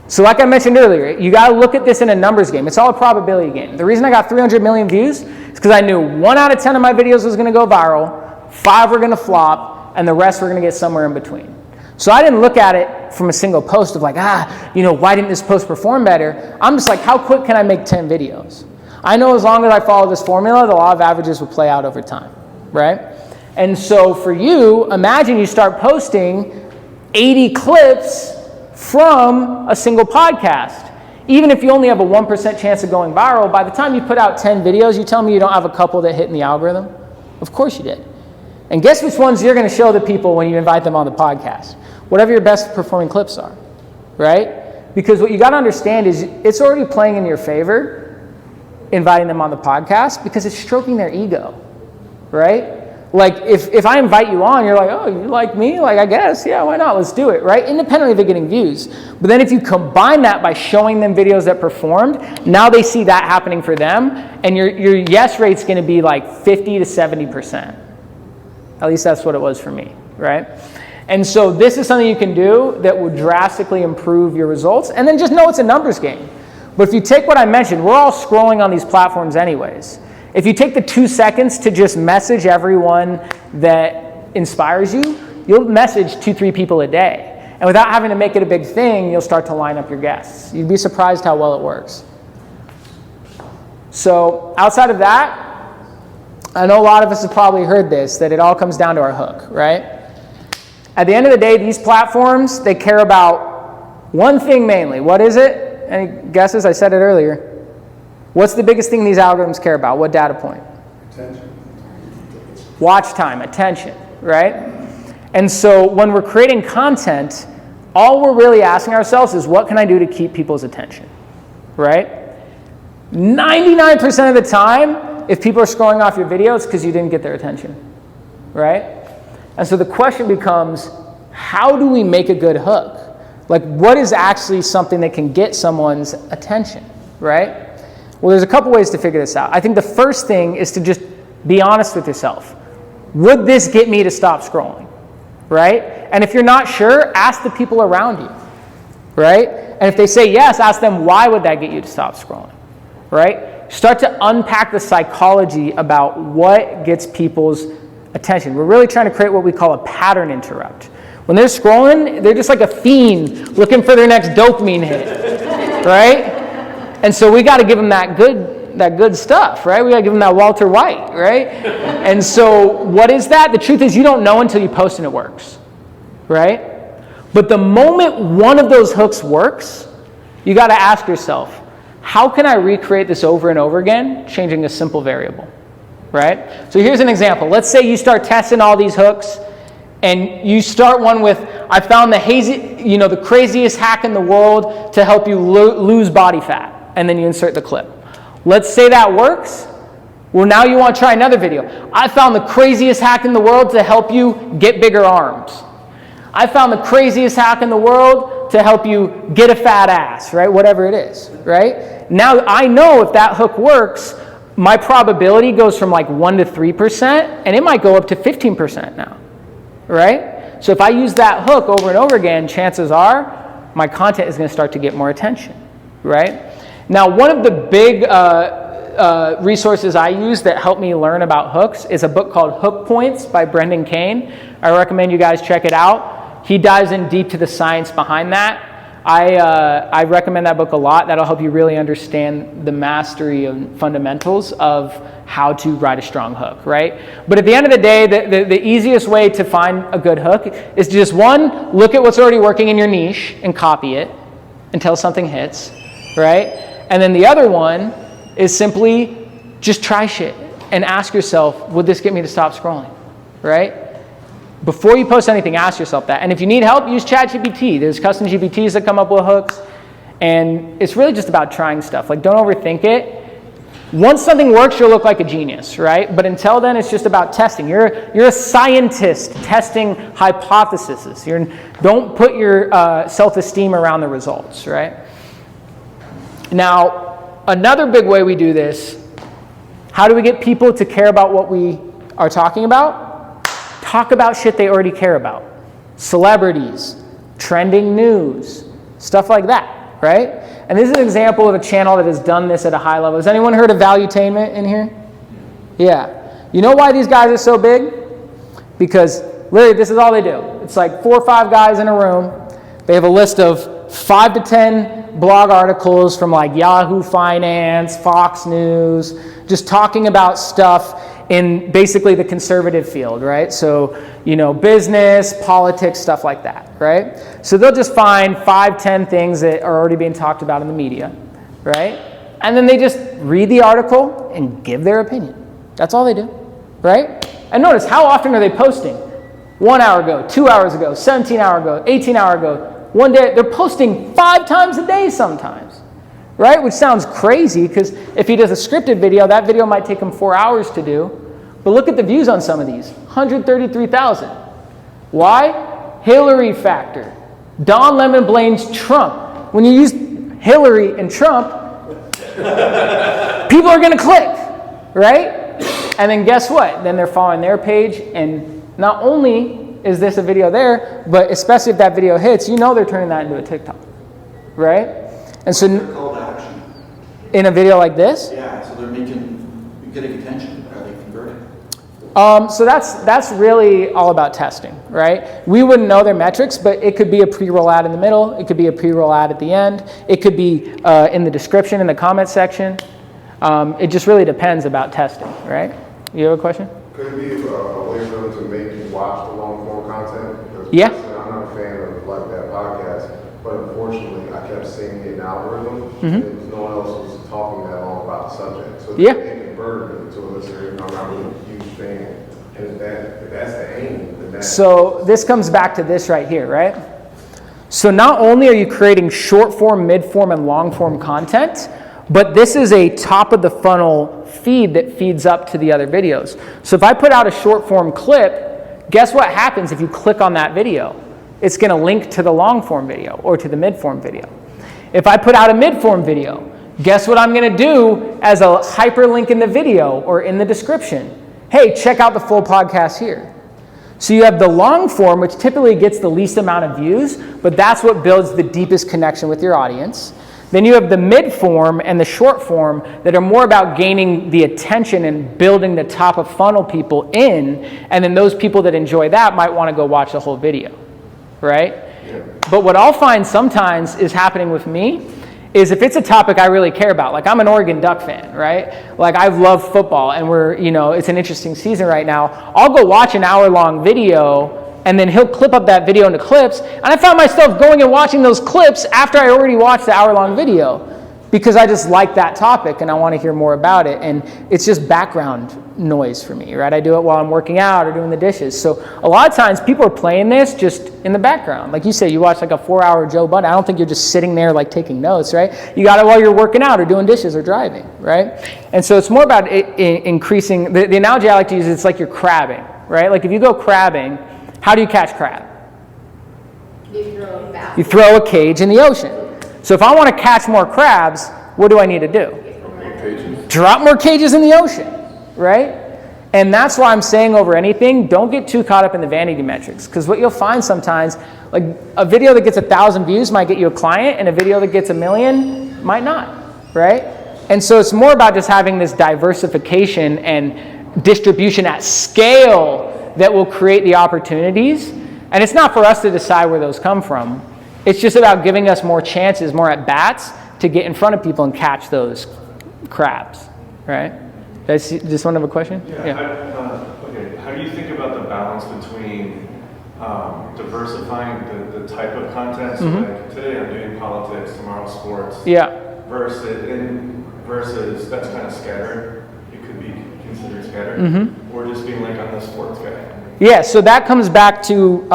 So like I mentioned earlier, you got to look at this in a numbers game. It's all a probability game. The reason I got 300 million views is because I knew 1 out of 10 of my videos was going to go viral, 5 were going to flop, and the rest were going to get somewhere in between. So I didn't look at it from a single post of like, why didn't this post perform better? I'm just like, how quick can I make 10 videos? I know as long as I follow this formula, the law of averages will play out over time, right? And so for you, imagine you start posting 80 clips from a single podcast. Even if you only have a 1% chance of going viral, by the time you put out 10 videos, you tell me you don't have a couple that hit in the algorithm? Of course you did. And guess which ones you're going to show the people when you invite them on the podcast? Whatever your best performing clips are, right? Because what you got to understand is it's already playing in your favor, inviting them on the podcast, because it's stroking their ego, right? Like, if I invite you on, you're like, oh, you like me? Like, I guess, yeah, why not? Let's do it, right? Independently of it getting views. But then if you combine that by showing them videos that performed, now they see that happening for them, and your yes rate's going to be like 50 to 70%. At least that's what it was for me, right? And so this is something you can do that will drastically improve your results, and then just know it's a numbers game. But if you take what I mentioned, we're all scrolling on these platforms anyways. If you take the 2 seconds to just message everyone that inspires you, you'll message 2-3 people a day. And without having to make it a big thing, you'll start to line up your guests. You'd be surprised how well it works. So outside of that, I know a lot of us have probably heard this, that it all comes down to our hook, right? At the end of the day, these platforms, they care about one thing mainly. What is it? Any guesses? I said it earlier. What's the biggest thing these algorithms care about? What data point? Attention. Watch time, attention, right? And so when we're creating content, all we're really asking ourselves is, what can I do to keep people's attention, right? 99% of the time, if people are scrolling off your video, it's because you didn't get their attention, right? And so the question becomes, how do we make a good hook? Like, what is actually something that can get someone's attention, right? Well, there's a couple ways to figure this out. I think the first thing is to just be honest with yourself. Would this get me to stop scrolling, right? And if you're not sure, ask the people around you, right? And if they say yes, ask them, why would that get you to stop scrolling, right? Start to unpack the psychology about what gets people's attention. We're really trying to create what we call a pattern interrupt. When they're scrolling, they're just like a fiend looking for their next dopamine hit, right? And so we got to give them that good stuff, right? We got to give them that Walter White, right? And so what is that? The truth is you don't know until you post and it works, right? But the moment one of those hooks works, you got to ask yourself, how can I recreate this over and over again, changing a simple variable, right? So here's an example. Let's say you start testing all these hooks, and you start one with, I found the craziest hack in the world to help you lose body fat. And then you insert the clip. Let's say that works. Well, now you want to try another video. I found the craziest hack in the world to help you get bigger arms. I found the craziest hack in the world to help you get a fat ass, right? Whatever it is, right? Now I know if that hook works, my probability goes from like 1 to 3%, and it might go up to 15% now, right? So if I use that hook over and over again, chances are my content is going to start to get more attention, right? Now, one of the big resources I use that help me learn about hooks is a book called Hook Points by Brendan Kane. I recommend you guys check it out. He dives in deep to the science behind that. I recommend that book a lot. That'll help you really understand the mastery and fundamentals of how to write a strong hook, right? But at the end of the day, the easiest way to find a good hook is to just, one, look at what's already working in your niche and copy it until something hits, right? And then the other one is simply just try shit and ask yourself, would this get me to stop scrolling, right? Before you post anything, ask yourself that. And if you need help, use ChatGPT. There's custom GPTs that come up with hooks. And it's really just about trying stuff. Like, don't overthink it. Once something works, you'll look like a genius, right? But until then, it's just about testing. You're a scientist testing hypotheses. Don't put your self-esteem around the results, right? Now, another big way we do this, how do we get people to care about what we are talking about? Talk about shit they already care about. Celebrities, trending news, stuff like that, right? And this is an example of a channel that has done this at a high level. Has anyone heard of Valuetainment in here? Yeah. You know why these guys are so big? Because literally this is all they do. It's like 4 or 5 guys in a room. They have a list of 5 to 10 blog articles from like Yahoo Finance, Fox News, just talking about stuff in basically the conservative field, right? So, business, politics, stuff like that, right? So they'll just find 5, 10 things that are already being talked about in the media, right? And then they just read the article and give their opinion. That's all they do, right? And notice, how often are they posting? 1 hour ago, 2 hours ago, 17 hours ago, 18 hours ago, one day. They're posting 5 times a day sometimes, right? Which sounds crazy because if he does a scripted video, that video might take him 4 hours to do. But look at the views on some of these, 133,000. Why? Hillary factor. Don Lemon blames Trump. When you use Hillary and Trump, people are going to click, right? And then guess what? Then they're following their page, and not only is this a video there, but especially if that video hits, they're turning that into a TikTok, right? And so call to action. In a video like this? Yeah, so they're getting attention. Are they converting? So that's really all about testing, right? We wouldn't know their metrics, but it could be a pre-roll ad in the middle. It could be a pre-roll ad at the end. It could be in the description, in the comment section. It just really depends about testing, right? You have a question? Could it be a way for them to make you watch the long form content? Because Yeah. personally, I'm not a fan of like that podcast, but unfortunately, I kept seeing the algorithm, Mm-hmm. and no one else was talking that long about the subject. So Yeah. it converted me to a listener, I'm not really a huge fan. And if that's the aim, then that's... So this comes back to this right here, right? So not only are you creating short form, mid form, and long form content, but this is a top of the funnel feed that feeds up to the other videos. So if I put out a short form clip, guess what happens if you click on that video? It's going to link to the long form video or to the mid form video. If I put out a mid form video, guess what I'm going to do as a hyperlink in the video or in the description? Hey, check out the full podcast here. So you have the long form, which typically gets the least amount of views, but that's what builds the deepest connection with your audience. Then you have the mid form and the short form that are more about gaining the attention and building the top of funnel people in, and then those people that enjoy that might want to go watch the whole video, right? Yeah. But what I'll find sometimes is happening with me is if it's a topic I really care about, like I'm an Oregon Duck fan, right? Like I love football and it's an interesting season right now. I'll go watch an hour-long video and then he'll clip up that video into clips. And I found myself going and watching those clips after I already watched the hour-long video because I just like that topic and I want to hear more about it. And it's just background noise for me, right? I do it while I'm working out or doing the dishes. So a lot of times people are playing this just in the background. Like you say, you watch like a 4-hour Joe Budden. I don't think you're just sitting there like taking notes, right? You got it while you're working out or doing dishes or driving, right? And so it's more about increasing, the analogy I like to use is it's like you're crabbing, right? Like if you go crabbing, how do you catch crab? You throw a cage in the ocean. So if I want to catch more crabs, what do I need to do? Drop more cages in the ocean, right? And that's why I'm saying over anything, don't get too caught up in the vanity metrics. Because what you'll find sometimes, like a video that gets 1,000 views might get you a client, and a video that gets 1 million might not, right? And so it's more about just having this diversification and distribution at scale that will create the opportunities. And it's not for us to decide where those come from. It's just about giving us more chances, more at-bats to get in front of people and catch those crabs, right? Just one of a question? Okay. How do you think about the balance between diversifying the type of content? So like today I'm doing politics, tomorrow sports. Yeah. Versus that's kind of scattered. It could be considered scattered. Or just being like I'm the sports guy. Yeah, so that comes back to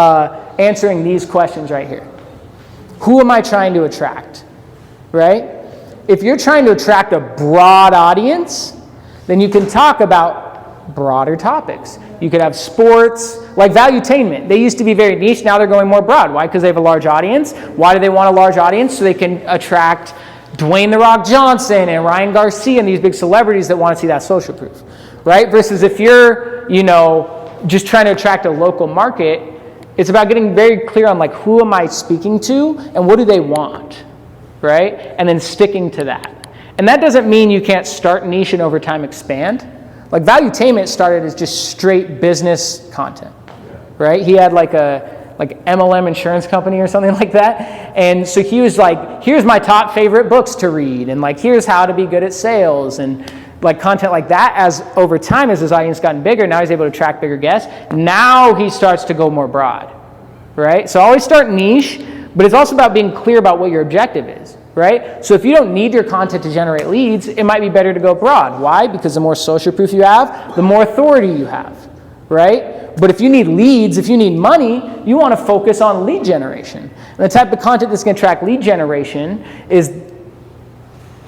answering these questions right here. Who am I trying to attract? right? If you're trying to attract a broad audience, then you can talk about broader topics. You could have sports, like valuetainment. They used to be very niche, now they're going more broad. Why? Because they have a large audience. Why do they want a large audience? So they can attract Dwayne "The Rock" Johnson and Ryan Garcia and these big celebrities that want to see that social proof, right? Versus if you're, just trying to attract a local market, it's about getting very clear on like, who am I speaking to and what do they want, right? And then sticking to that. And that doesn't mean you can't start niche and over time expand. Like valuetainment started as just straight business content, right? He had like MLM insurance company or something like that. And so he was like, here's my top favorite books to read. And like, here's how to be good at sales and like content like that. As over time, as his audience gotten bigger, now he's able to attract bigger guests. Now he starts to go more broad, right? So always start niche, but it's also about being clear about what your objective is, right? So if you don't need your content to generate leads, it might be better to go broad. Why? Because the more social proof you have, the more authority you have, right? But if you need leads, if you need money, you want to focus on lead generation. And the type of content that's going to attract lead generation is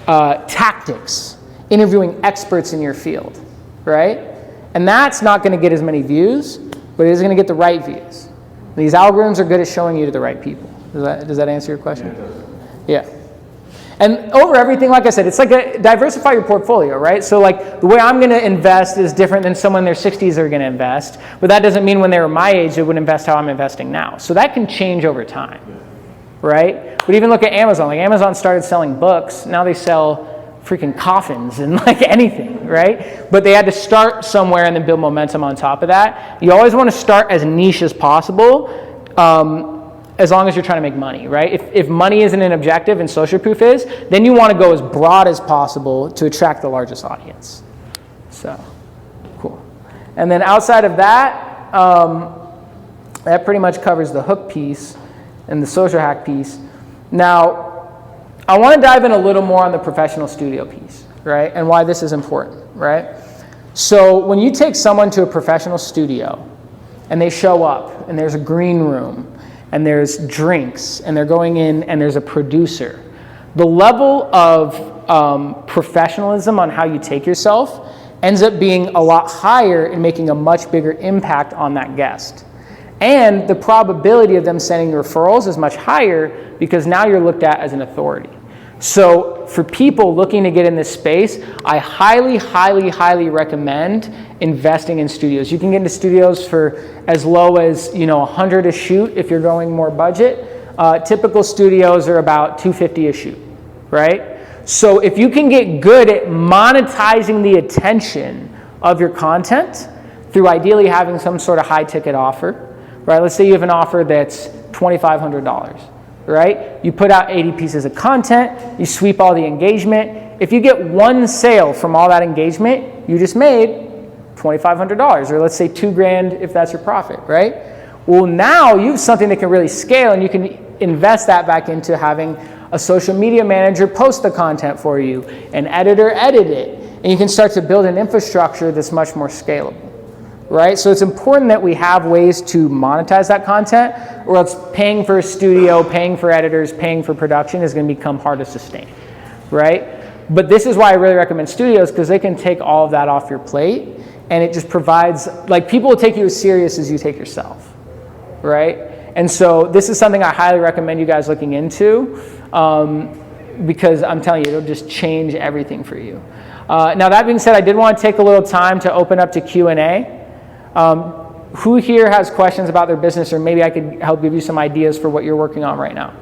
tactics, interviewing experts in your field, right? And that's not going to get as many views, but it is going to get the right views. These algorithms are good at showing you to the right people. Does that answer your question? Yeah, it does. Yeah. And over everything, like I said, it's like diversify your portfolio, right? So like the way I'm going to invest is different than someone in their 60s are going to invest, but that doesn't mean when they were my age they would invest how I'm investing now. So that can change over time, right? But even look at Amazon. Like Amazon started selling books. Now they sell freaking coffins and like anything, right? But they had to start somewhere and then build momentum on top of that. You always want to start as niche as possible, as long as you're trying to make money, right? If money isn't an objective and social proof is, then you want to go as broad as possible to attract the largest audience. So, cool. And then outside of that, that pretty much covers the hook piece and the social hack piece. Now, I want to dive in a little more on the professional studio piece, right? And why this is important, right? So when you take someone to a professional studio and they show up and there's a green room and there's drinks and they're going in and there's a producer, the level of professionalism on how you take yourself ends up being a lot higher and making a much bigger impact on that guest. And the probability of them sending referrals is much higher because now you're looked at as an authority. So for people looking to get in this space, I highly, highly, highly recommend investing in studios. You can get into studios for as low as $100 a shoot if you're going more budget. Typical studios are about $250 a shoot, right? So if you can get good at monetizing the attention of your content through ideally having some sort of high ticket offer, right? Let's say you have an offer that's $2,500. Right? You put out 80 pieces of content, you sweep all the engagement. If you get one sale from all that engagement, you just made $2,500, or let's say $2,000 if that's your profit, right? Well, now you have something that can really scale, and you can invest that back into having a social media manager post the content for you, an editor edit it, and you can start to build an infrastructure that's much more scalable. Right? So it's important that we have ways to monetize that content, or else paying for a studio, paying for editors, paying for production is going to become hard to sustain, right? But this is why I really recommend studios, because they can take all of that off your plate, and it just provides, like, people will take you as serious as you take yourself, right? And so this is something I highly recommend you guys looking into, because I'm telling you, it'll just change everything for you. Now that being said, I did want to take a little time to open up to Q&A. Who here has questions about their business, or maybe I could help give you some ideas for what you're working on right now?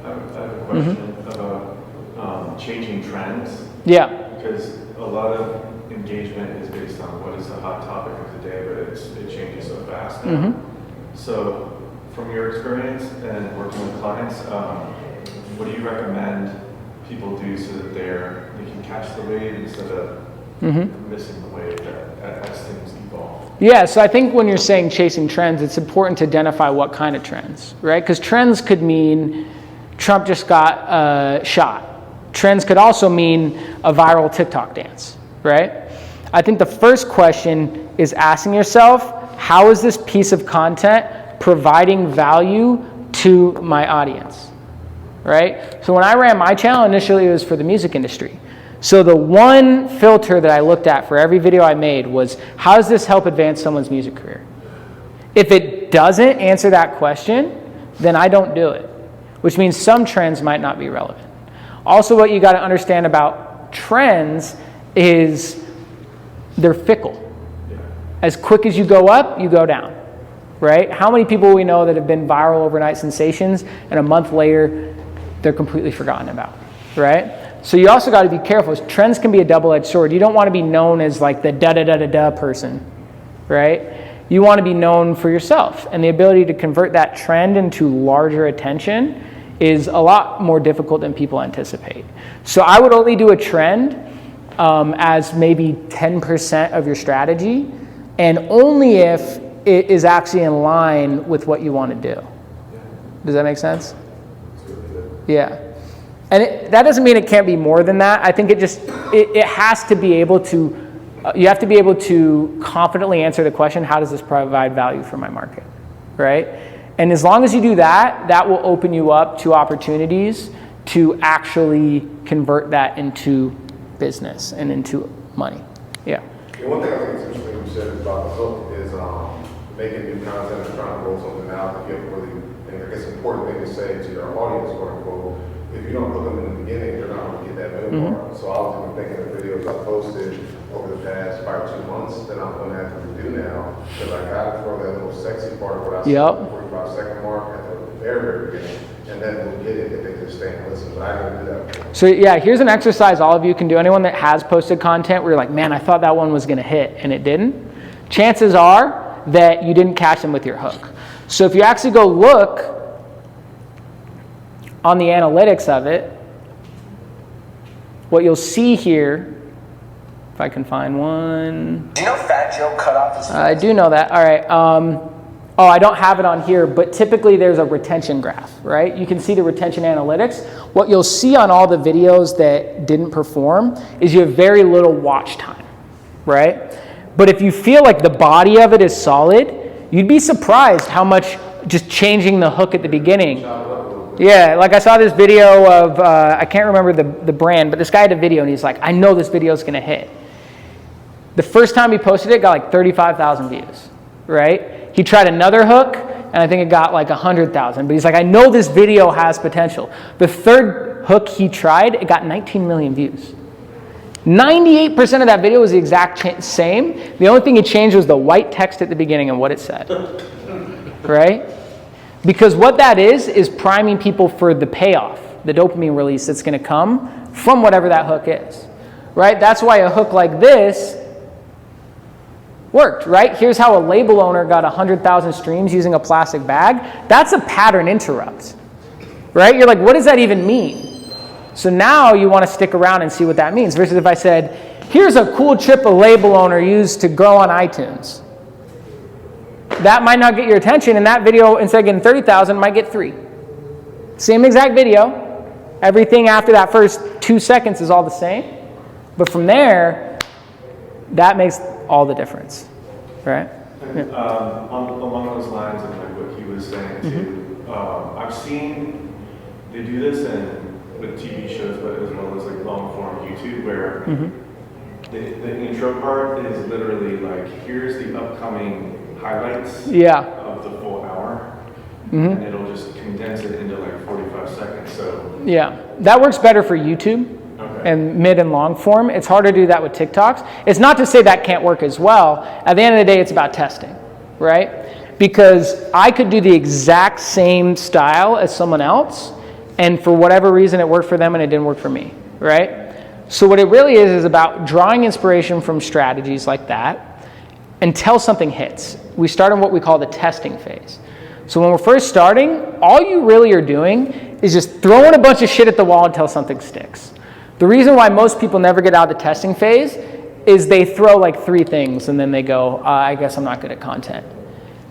I have a question about changing trends. Yeah. Because a lot of engagement is based on what is the hot topic of the day, but it changes so fast now. Mm-hmm. So from your experience and working with clients, what do you recommend people do so that they can catch the wave instead of missing the wave as things evolve? Yeah, so I think when you're saying chasing trends, it's important to identify what kind of trends, right? Because trends could mean Trump just got shot. Trends could also mean a viral TikTok dance, right? I think the first question is asking yourself, how is this piece of content providing value to my audience, right? So when I ran my channel, initially it was for the music industry. So the one filter that I looked at for every video I made was, how does this help advance someone's music career? If it doesn't answer that question, then I don't do it, which means some trends might not be relevant. Also, what you got to understand about trends is they're fickle. As quick as you go up, you go down, right? How many people we know that have been viral overnight sensations and a month later they're completely forgotten about, right? So you also got to be careful. Trends can be a double-edged sword. You don't want to be known as like the da-da-da-da-da person, right? You want to be known for yourself, and the ability to convert that trend into larger attention is a lot more difficult than people anticipate. So I would only do a trend as maybe 10% of your strategy, and only if it is actually in line with what you want to do. Does that make sense? Yeah. And that doesn't mean it can't be more than that. I think it has to be able to, you have to be able to confidently answer the question, how does this provide value for my market, right? And as long as you do that, that will open you up to opportunities to actually convert that into business and into money. Yeah. And one thing I think is interesting you said about the hook is making new content and trying to roll something out that you have really, and I guess important thing to say to your audience, quote unquote, if you don't put them in the beginning, they're not going to get that middle part. So I was even thinking of videos I posted over the past 2 months that I'm going to have to do now, because I got to throw that little sexy part of what I said, the 45-second mark at the very, very beginning, and then we'll get it if they just stay and listen. But I didn't do that before. So yeah, here's an exercise all of you can do. Anyone that has posted content where you're like, man, I thought that one was going to hit and it didn't, chances are that you didn't catch them with your hook. So if you actually go look on the analytics of it, what you'll see here, if I can find one. Do you know Fat Joe cut off his I do know that. All right. Oh, I don't have it on here, but typically there's a retention graph, right? You can see the retention analytics. What you'll see on all the videos that didn't perform is you have very little watch time, right? But if you feel like the body of it is solid, you'd be surprised how much just changing the hook at the beginning. Yeah, like I saw this video of, I can't remember the brand, but this guy had a video and he's like, I know this video is going to hit. The first time he posted it, got like 35,000 views, right? He tried another hook and I think it got like 100,000, but he's like, I know this video has potential. The third hook he tried, it got 19 million views. 98% of that video was the exact same. The only thing he changed was the white text at the beginning and what it said, right? Because what that is priming people for the payoff, the dopamine release that's going to come from whatever that hook is, right? That's why a hook like this worked, right? Here's how a label owner got 100,000 streams using a plastic bag. That's a pattern interrupt, right? You're like, what does that even mean? So now you want to stick around and see what that means. Versus if I said, here's a cool trip a label owner used to grow on iTunes. That might not get your attention, and that video, instead of getting 30,000, might get 3. Same exact video. Everything after that first 2 seconds is all the same. But from there, that makes all the difference, right? And, along those lines of like what he was saying too, I've seen they do this with TV shows, but as well as like long form YouTube, where the intro part is literally like, here's the upcoming highlights of the full hour, and it'll just condense it into like 45 seconds. So yeah, that works better for YouTube and mid and long form. It's harder to do that with TikToks. It's not to say that can't work as well. At the end of the day, it's about testing, right? Because I could do the exact same style as someone else, and for whatever reason it worked for them and it didn't work for me, right? So what it really is about drawing inspiration from strategies like that until something hits. We start in what we call the testing phase. So when we're first starting, all you really are doing is just throwing a bunch of shit at the wall until something sticks. The reason why most people never get out of the testing phase is they throw like 3 things and then they go, I guess I'm not good at content.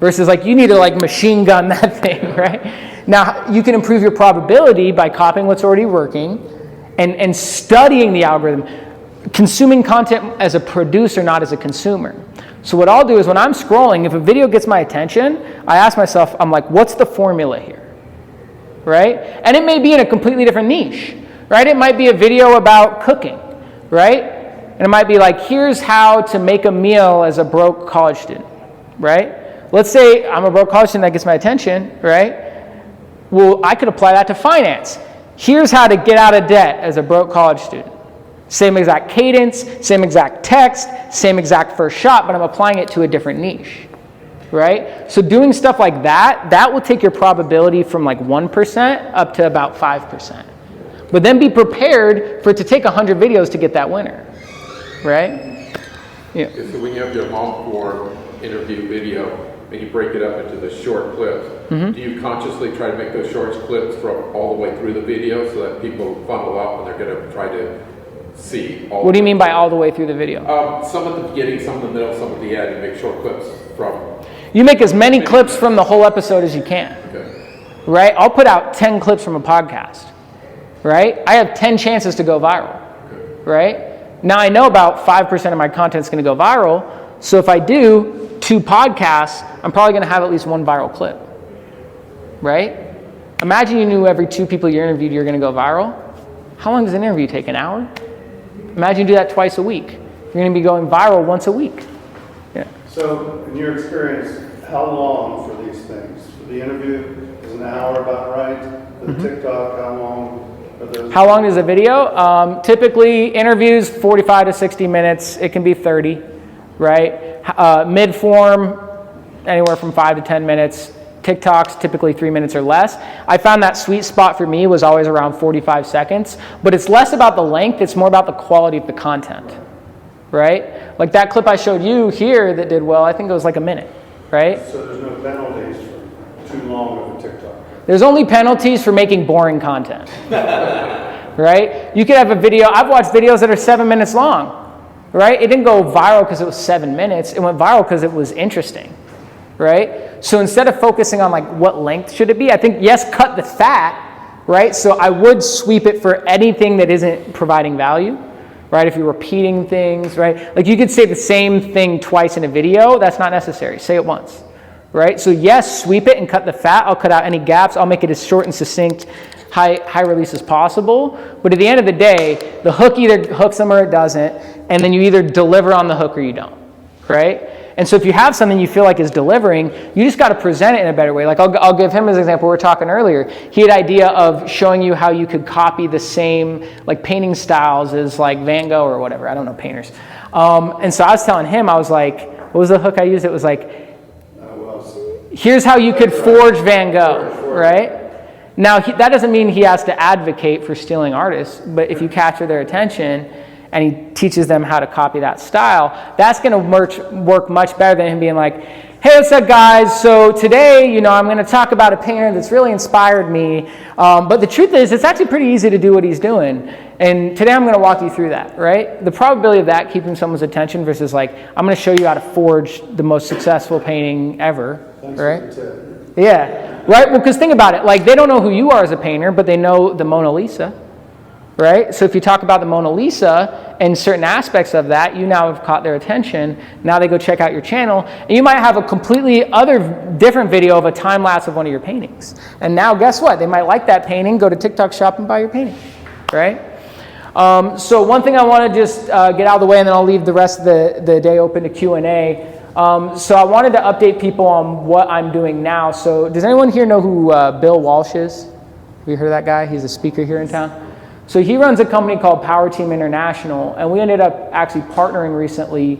Versus like you need to like machine gun that thing, right? Now you can improve your probability by copying what's already working and studying the algorithm, consuming content as a producer, not as a consumer. So what I'll do is when I'm scrolling, if a video gets my attention, I ask myself, I'm like, what's the formula here? right? And it may be in a completely different niche, right? It might be a video about cooking, right? And it might be like, here's how to make a meal as a broke college student, right? Let's say I'm a broke college student that gets my attention, right? Well, I could apply that to finance. Here's how to get out of debt as a broke college student. Same exact cadence, same exact text, same exact first shot, but I'm applying it to a different niche, right? So doing stuff like that, that will take your probability from like 1% up to about 5%. But then be prepared for it to take 100 videos to get that winner, right? Yeah. So when you have your long form interview video and you break it up into the short clips, do you consciously try to make those short clips from all the way through the video so that people funnel up and they're going to try to see all? What do you mean by all the way through the video? Some at the beginning, some in the middle, some at the end. You make short clips from. You make as many clips from the whole episode as you can, Okay. right? I'll put out 10 clips from a podcast, right? I have 10 chances to go viral, right? Now I know about 5% of my content is going to go viral, so if I do 2 podcasts, I'm probably going to have at least 1 viral clip, right? Imagine you knew every 2 people you interviewed you're going to go viral. How long does an interview take? An hour? Imagine you do that twice a week. You're going to be going viral once a week. Yeah. So, in your experience, how long for these things? For the interview, is an hour about right? For the TikTok, how long are those? How long is a video? Typically, interviews 45 to 60 minutes. It can be 30, right? Mid-form, anywhere from 5 to 10 minutes. TikToks, typically 3 minutes or less. I found that sweet spot for me was always around 45 seconds, but it's less about the length, it's more about the quality of the content, right? Like that clip I showed you here that did well, I think it was like a minute, right? So there's no penalties for too long of a TikTok? There's only penalties for making boring content, right? You could have a video, I've watched videos that are 7 minutes long, right? It didn't go viral because it was 7 minutes, it went viral because it was interesting, right? So instead of focusing on like what length should it be, I think, yes, cut the fat, right? So I would sweep it for anything that isn't providing value, right? If you're repeating things, right? Like you could say the same thing twice in a video, that's not necessary. Say it once, right? So yes, sweep it and cut the fat. I'll cut out any gaps. I'll make it as short and succinct, high release as possible. But at the end of the day, the hook either hooks them or it doesn't, and then you either deliver on the hook or you don't, right? And so if you have something you feel like is delivering, you just got to present it in a better way. Like I'll give him as an example. We were talking earlier. He had an idea of showing you how you could copy the same like painting styles as like Van Gogh or whatever. I don't know painters. And so I was telling him, I was like, what was the hook I used? It was like, here's how you could forge Van Gogh, right? Now that doesn't mean he has to advocate for stealing artists, but if you capture their attention and he teaches them how to copy that style, that's going to work much better than him being like, hey, what's up, guys? So today, I'm going to talk about a painter that's really inspired me. But the truth is, it's actually pretty easy to do what he's doing. And today I'm going to walk you through that, right? The probability of that keeping someone's attention versus like, I'm going to show you how to forge the most successful painting ever, right? Yeah, right? Well, because think about it. Like, they don't know who you are as a painter, but they know the Mona Lisa. Right? So if you talk about the Mona Lisa and certain aspects of that, you now have caught their attention. Now they go check out your channel. And you might have a completely different video of a time lapse of one of your paintings. And now guess what? They might like that painting, go to TikTok shop and buy your painting. Right? So one thing I want to just get out of the way, and then I'll leave the rest of the day open to Q&A. So I wanted to update people on what I'm doing now. So does anyone here know who Bill Walsh is? Have you heard of that guy? He's a speaker here in town. So he runs a company called Power Team International, and we ended up actually partnering recently.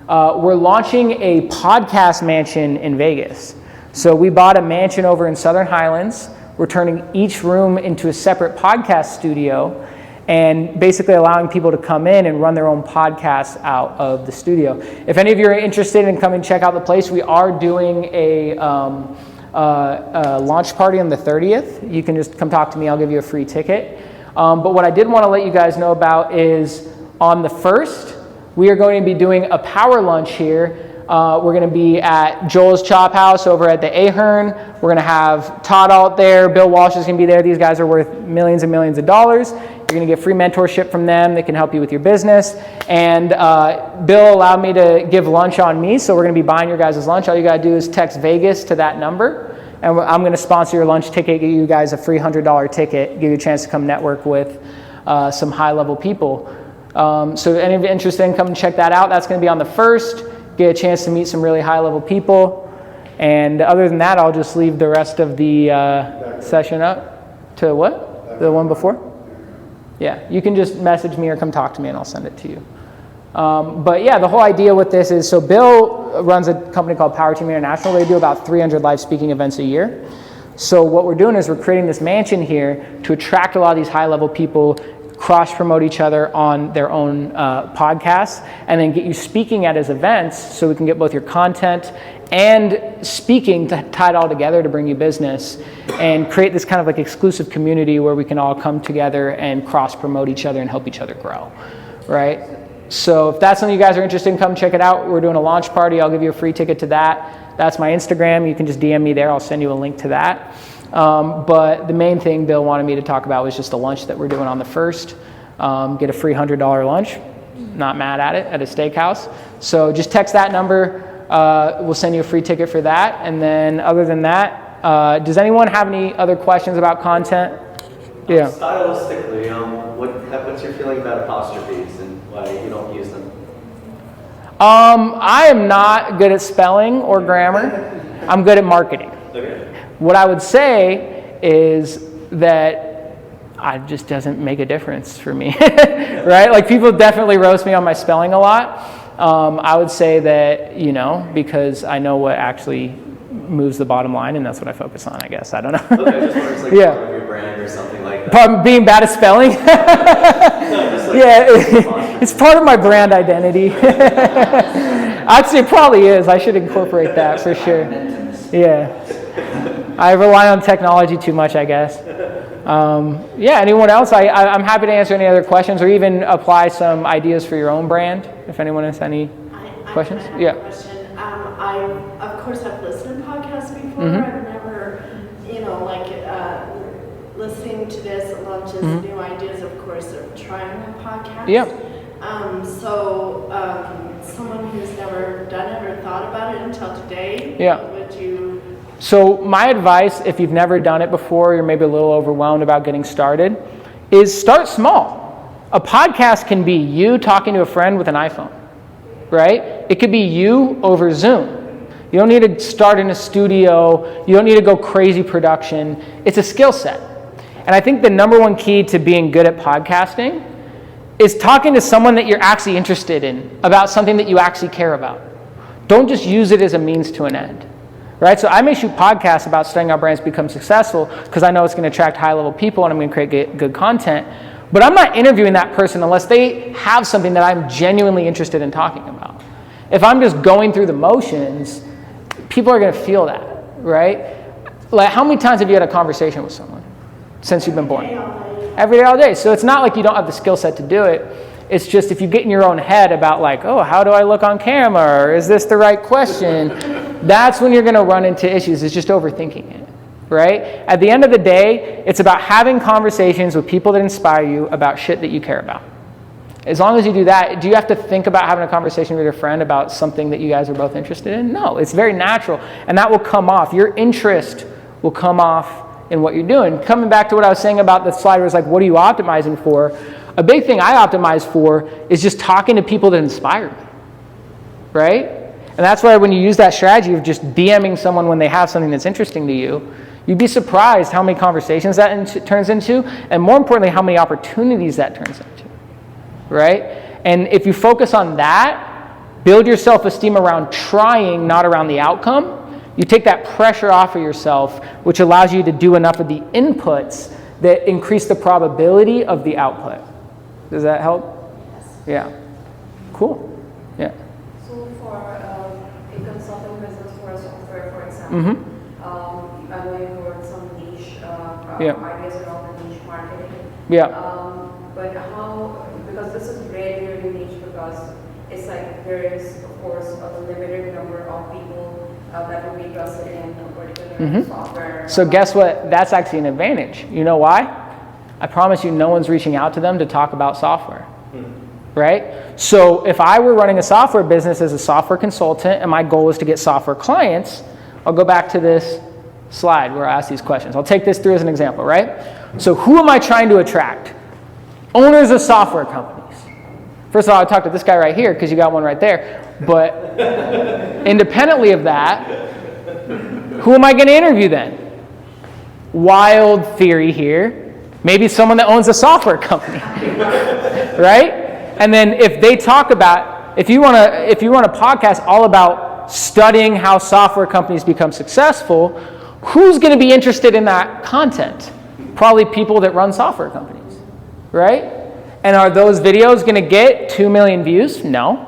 We're launching a podcast mansion in Vegas. So we bought a mansion over in Southern Highlands. We're turning each room into a separate podcast studio and basically allowing people to come in and run their own podcasts out of the studio. If any of you are interested in coming check out the place, we are doing a launch party on the 30th. You can just come talk to me. I'll give you a free ticket. But what I did want to let you guys know about is on the 1st, we are going to be doing a power lunch here. We're going to be at Joel's Chop House over at the Ahern. We're going to have Todd out there. Bill Walsh is going to be there. These guys are worth millions and millions of dollars. You're going to get free mentorship from them. They can help you with your business. And Bill allowed me to give lunch on me, so we're going to be buying your guys' lunch. All you got to do is text Vegas to that number, and I'm going to sponsor your lunch ticket, give you guys a free $100 ticket, give you a chance to come network with some high-level people. So any of you interested in come and check that out, that's going to be on the 1st. Get a chance to meet some really high-level people. And other than that, I'll just leave the rest of the session up to what? The one before? Yeah, you can just message me or come talk to me and I'll send it to you. But yeah, the whole idea with this is, so Bill runs a company called Power Team International. They do about 300 live speaking events a year. So what we're doing is we're creating this mansion here to attract a lot of these high-level people, cross-promote each other on their own podcasts, and then get you speaking at his events so we can get both your content and speaking to tie it all together to bring you business and create this kind of like exclusive community where we can all come together and cross-promote each other and help each other grow, right? So if that's something you guys are interested in, come check it out. We're doing a launch party. I'll give you a free ticket to that. That's my Instagram. You can just DM me there. I'll send you a link to that. But the main thing Bill wanted me to talk about was just the lunch that we're doing on the 1st. Get a free $100 lunch. Not mad at it, at a steakhouse. So just text that number. We'll send you a free ticket for that. And then other than that, does anyone have any other questions about content? Yeah. Stylistically, what's your feeling about apostrophes and why you don't use them? I am not good at spelling or grammar. I'm good at marketing. Okay. What I would say is that it just doesn't make a difference for me, right? Like people definitely roast me on my spelling a lot. I would say that, because I know what actually moves the bottom line, and that's what I focus on, I guess. I don't know. Okay, just wondering, like part of your brand or something like that. Being bad at spelling? No, just like it's part of my brand identity. Actually, it probably is. I should incorporate that for sure. Yeah. I rely on technology too much, I guess. Anyone else? I'm happy to answer any other questions or even apply some ideas for your own brand, if anyone has any questions. I have a question. I, of course, have listened to podcasts before. I've never, listening to this launches new ideas, of course, of trying a podcast. Yeah. Someone who's never done it or thought about it until today, would you? So my advice, if you've never done it before, you're maybe a little overwhelmed about getting started, is start small. A podcast can be you talking to a friend with an iPhone, right? It could be you over Zoom. You don't need to start in a studio. You don't need to go crazy production. It's a skill set. And I think the number one key to being good at podcasting is talking to someone that you're actually interested in about something that you actually care about. Don't just use it as a means to an end. Right? So I may shoot podcasts about studying how brands become successful because I know it's going to attract high-level people and I'm going to create good content. But I'm not interviewing that person unless they have something that I'm genuinely interested in talking about. If I'm just going through the motions, people are going to feel that, right? Like, how many times have you had a conversation with someone since you've been born? Every day, all day. So it's not like you don't have the skill set to do it. It's just if you get in your own head about like, oh, how do I look on camera? Or is this the right question? That's when you're going to run into issues. It's just overthinking it, right? At the end of the day, it's about having conversations with people that inspire you about shit that you care about. As long as you do that, do you have to think about having a conversation with your friend about something that you guys are both interested in? No, it's very natural. And that will come off. Your interest will come off in what you're doing. Coming back to what I was saying about the slide was like, what are you optimizing for? A big thing I optimize for is just talking to people that inspire me, right? And that's why when you use that strategy of just DMing someone when they have something that's interesting to you, you'd be surprised how many conversations that turns into, and more importantly, how many opportunities that turns into, right? And if you focus on that, build your self-esteem around trying, not around the outcome, you take that pressure off of yourself, which allows you to do enough of the inputs that increase the probability of the output. Does that help? Yes. Yeah. Cool. Yeah. So for a consulting business for a software, for example, I know you covered some niche ideas around the niche marketing. Yeah. But how, because this is really, really niche because it's like there is, of course, a limited number of people that will be interested in a particular software. So guess what? That's actually an advantage. You know why? I promise you no one's reaching out to them to talk about software, right? So if I were running a software business as a software consultant and my goal is to get software clients, I'll go back to this slide where I ask these questions. I'll take this through as an example, right? So who am I trying to attract? Owners of software companies. First of all, I talked to this guy right here because you got one right there. But independently of that, who am I going to interview then? Wild theory here. Maybe someone that owns a software company, right? And then if they talk about, if you want a podcast all about studying how software companies become successful, who's going to be interested in that content? Probably people that run software companies, right? And are those videos going to get 2 million views? No.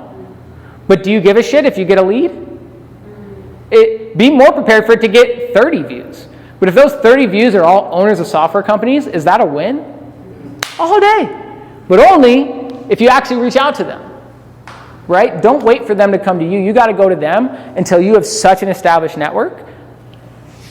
But do you give a shit if you get a lead? Be more prepared for it to get 30 views. But if those 30 views are all owners of software companies, is that a win? All day. But only if you actually reach out to them, right? Don't wait for them to come to you. You got to go to them until you have such an established network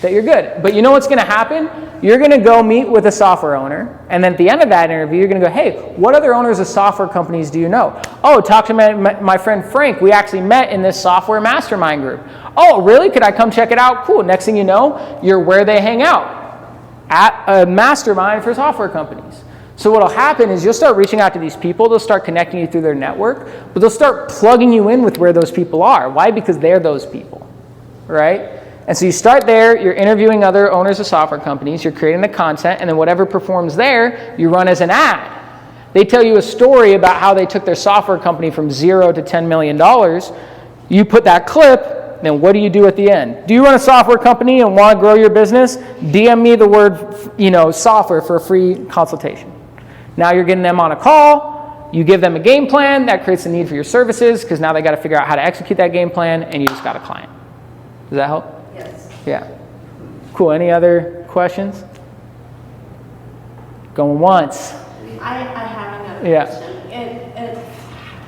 that you're good. But you know what's going to happen? You're going to go meet with a software owner, and then at the end of that interview, you're going to go, hey, what other owners of software companies do you know? Oh, talk to my friend Frank. We actually met in this software mastermind group. Oh, really? Could I come check it out? Cool. Next thing you know, you're where they hang out, at a mastermind for software companies. So what will happen is you'll start reaching out to these people. They'll start connecting you through their network, but they'll start plugging you in with where those people are. Why? Because they're those people, right? And so you start there, you're interviewing other owners of software companies, you're creating the content, and then whatever performs there, you run as an ad. They tell you a story about how they took their software company from $0 to $10 million. You put that clip, then what do you do at the end? Do you run a software company and want to grow your business? DM me the word, software for a free consultation. Now you're getting them on a call, you give them a game plan, that creates a need for your services, because now they got to figure out how to execute that game plan, and you just got a client. Does that help? Yes. Yeah. Cool. Any other questions? Going once. I have another Yeah. question.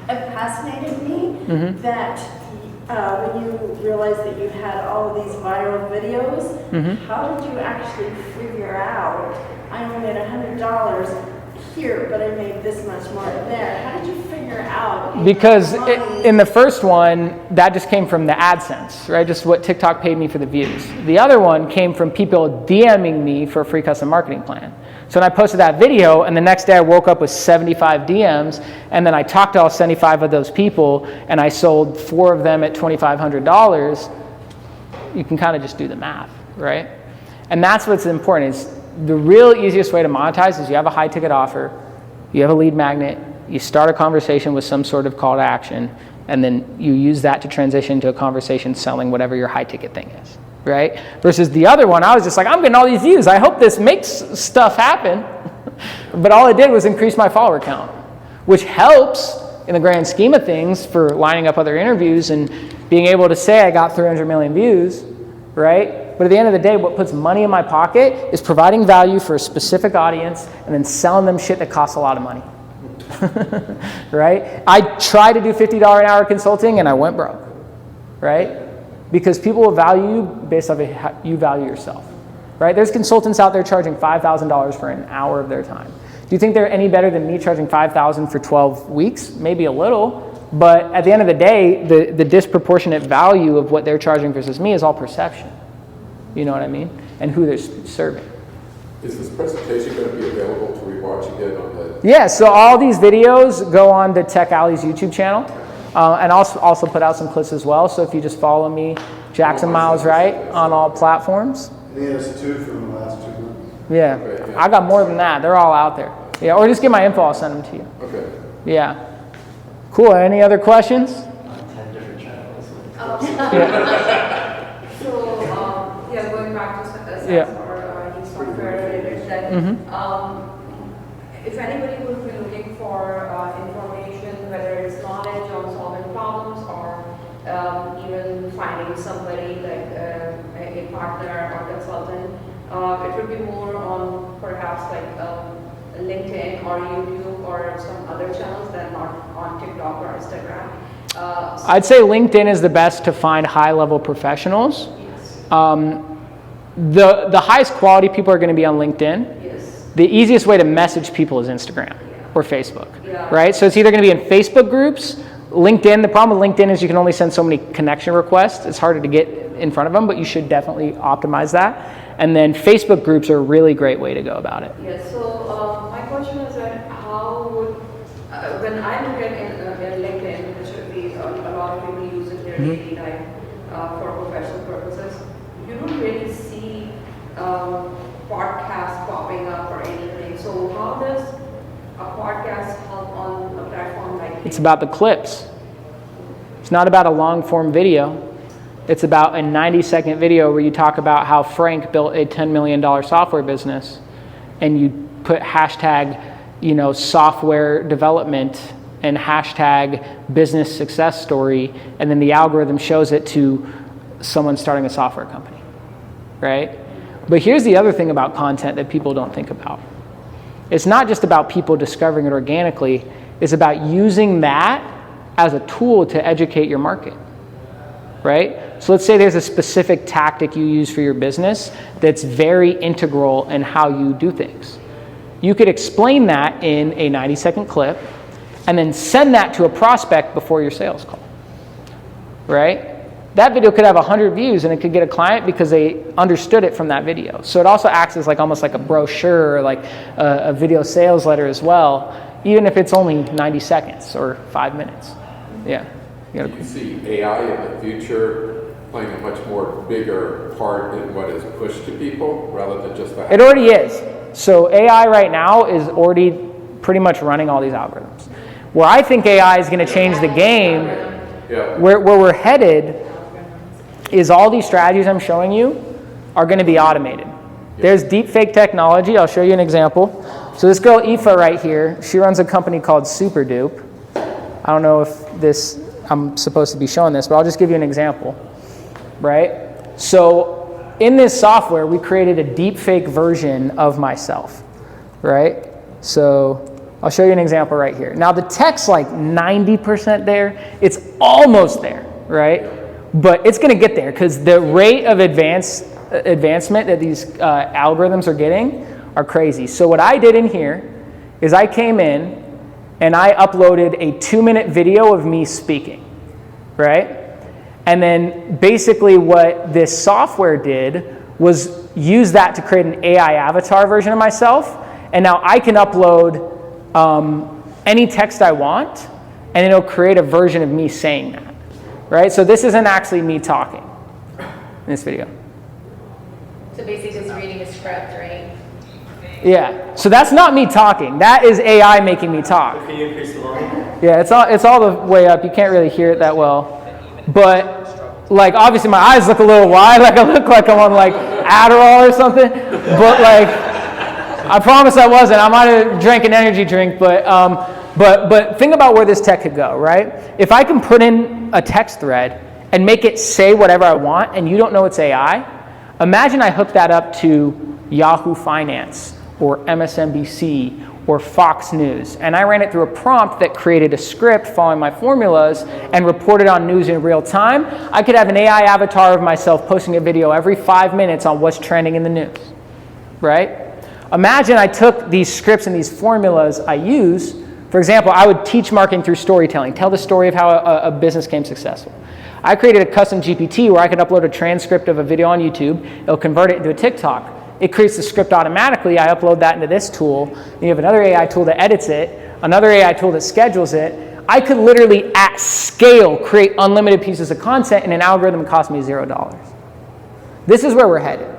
It fascinated me that when you realized that you had all of these viral videos, how did you actually figure out, I only made $100 here, but I made this much more there? How did you figure out? Because in the first one, that just came from the AdSense, right? Just what TikTok paid me for the views. The other one came from people DMing me for a free custom marketing plan. So when I posted that video, and the next day I woke up with 75 DMs, and then I talked to all 75 of those people, and I sold 4 of them at $2,500, you can kind of just do the math, right? And that's what's important, is the real easiest way to monetize is you have a high ticket offer, you have a lead magnet, you start a conversation with some sort of call to action, and then you use that to transition to a conversation selling whatever your high ticket thing is, right? Versus the other one, I was just like, I'm getting all these views, I hope this makes stuff happen. But all it did was increase my follower count, which helps in the grand scheme of things for lining up other interviews and being able to say I got 300 million views, right? But at the end of the day, what puts money in my pocket is providing value for a specific audience and then selling them shit that costs a lot of money. Right? I tried to do $50 an hour consulting and I went broke, right? Because people will value you based off of how you value yourself, right? There's consultants out there charging $5,000 for an hour of their time. Do you think they're any better than me charging $5,000 for 12 weeks? Maybe a little, but at the end of the day, the disproportionate value of what they're charging versus me is all perception. You know what I mean? And who they're serving. Is this presentation going to be available to rewatch again on the... Yeah, so all these videos go on to Tech Alley's YouTube channel. And also put out some clips as well. So if you just follow me, Jaxon Wright, on all platforms. He has 2 from the last 2 months. Yeah, okay, yeah. I got more than that. They're all out there. Yeah, or just get my info, I'll send them to you. Okay. Yeah. Cool, any other questions? 10 different channels. So, going back to SaaS or new software related, that if anybody would be looking for information, whether it's knowledge on solving problems or even finding somebody like a partner or consultant, it would be more on perhaps like LinkedIn or YouTube or some other channels than not on TikTok or Instagram. I'd say LinkedIn is the best to find high-level professionals. Yes. The highest quality people are going to be on LinkedIn. Yes. The easiest way to message people is Instagram or Facebook, right? So it's either going to be in Facebook groups LinkedIn, the problem with LinkedIn is you can only send so many connection requests. It's harder to get in front of them, but you should definitely optimize that. And then Facebook groups are a really great way to go about it. Yes, so my question is that how would, when I look at LinkedIn, which would be a lot of people use in their daily life for professional purposes, you don't really see podcasts popping up or anything. So how does a podcast help on a platform like LinkedIn? It's about the clips. It's not about a long form video. It's about a 90-second video where you talk about how Frank built a $10 million software business, and you put hashtag, software development and hashtag business success story, and then the algorithm shows it to someone starting a software company, right? But here's the other thing about content that people don't think about. It's not just about people discovering it organically. It's about using that as a tool to educate your market, right? So let's say there's a specific tactic you use for your business that's very integral in how you do things. You could explain that in a 90-second clip and then send that to a prospect before your sales call, right? That video could have 100 views and it could get a client because they understood it from that video. So it also acts as almost like a brochure or like a video sales letter as well, even if it's only 90 seconds or 5 minutes. Yeah. Do you see AI in the future playing a much more bigger part in what is pushed to people rather than just that? It already is. So AI right now is already pretty much running all these algorithms. Where I think AI is going to change the game, where we're headed, is all these strategies I'm showing you are going to be automated. There's deepfake technology. I'll show you an example. So this girl, Aoife, right here, she runs a company called SuperDupe. I don't know if I'm supposed to be showing this, but I'll just give you an example, right? So in this software, we created a deepfake version of myself, right? So I'll show you an example right here. Now the tech's like 90% there. It's almost there, right? But it's going to get there because the rate of advancement that these algorithms are getting are crazy. So what I did in here is I came in and I uploaded a 2-minute video of me speaking, right? And then basically what this software did was use that to create an AI avatar version of myself. And now I can upload any text I want, and it'll create a version of me saying that, right? So this isn't actually me talking in this video. So basically just reading a script, right? Yeah, so that's not me talking. That is AI making me talk. Can you increase the volume? Yeah, it's all the way up. You can't really hear it that well. But like obviously my eyes look a little wide, like I look like I'm on like Adderall or something. But like I promise I wasn't. I might have drank an energy drink, but think about where this tech could go, right? If I can put in a text thread and make it say whatever I want and you don't know it's AI, imagine I hook that up to Yahoo Finance or MSNBC or Fox News, and I ran it through a prompt that created a script following my formulas and reported on news in real time. I could have an AI avatar of myself posting a video every 5 minutes on what's trending in the news, right? Imagine I took these scripts and these formulas I use. For example, I would teach marketing through storytelling, tell the story of how a business became successful. I created a custom GPT where I could upload a transcript of a video on YouTube. It'll convert it into a TikTok. It creates the script automatically. I upload that into this tool. And you have another AI tool that edits it, another AI tool that schedules it. I could literally at scale create unlimited pieces of content, and an algorithm cost me $0. This is where we're headed.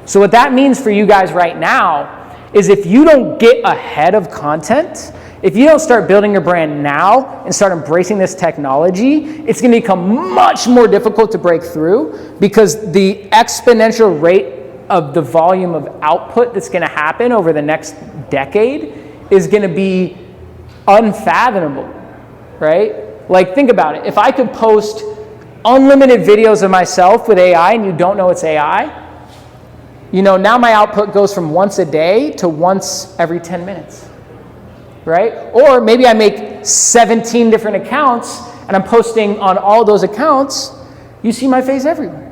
So what that means for you guys right now is if you don't get ahead of content, if you don't start building your brand now and start embracing this technology, it's going to become much more difficult to break through because the exponential rate of the volume of output that's going to happen over the next decade is going to be unfathomable, right? Like think about it. If I could post unlimited videos of myself with AI and you don't know it's AI, now my output goes from once a day to once every 10 minutes, right? Or maybe I make 17 different accounts and I'm posting on all those accounts. You see my face everywhere.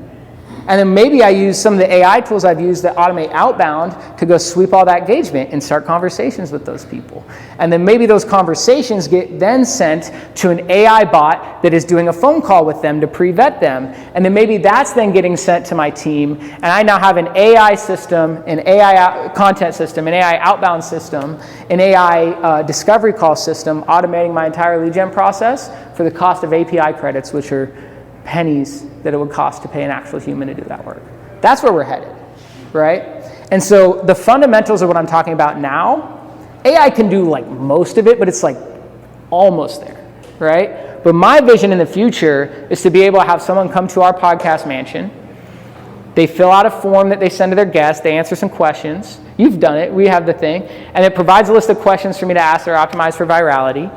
And then maybe I use some of the AI tools I've used that automate outbound to go sweep all that engagement and start conversations with those people. And then maybe those conversations get then sent to an AI bot that is doing a phone call with them to pre-vet them. And then maybe that's then getting sent to my team. And I now have an AI system, an AI content system, an AI outbound system, an AI discovery call system, automating my entire lead gen process for the cost of API credits, which are pennies that it would cost to pay an actual human to do that work. That's where we're headed, right? And so the fundamentals of what I'm talking about now, AI can do like most of it, but it's like almost there, right? But my vision in the future is to be able to have someone come to our podcast mansion. They fill out a form that they send to their guests. They answer some questions. You've done it. We have the thing. And it provides a list of questions for me to ask that are optimized for virality.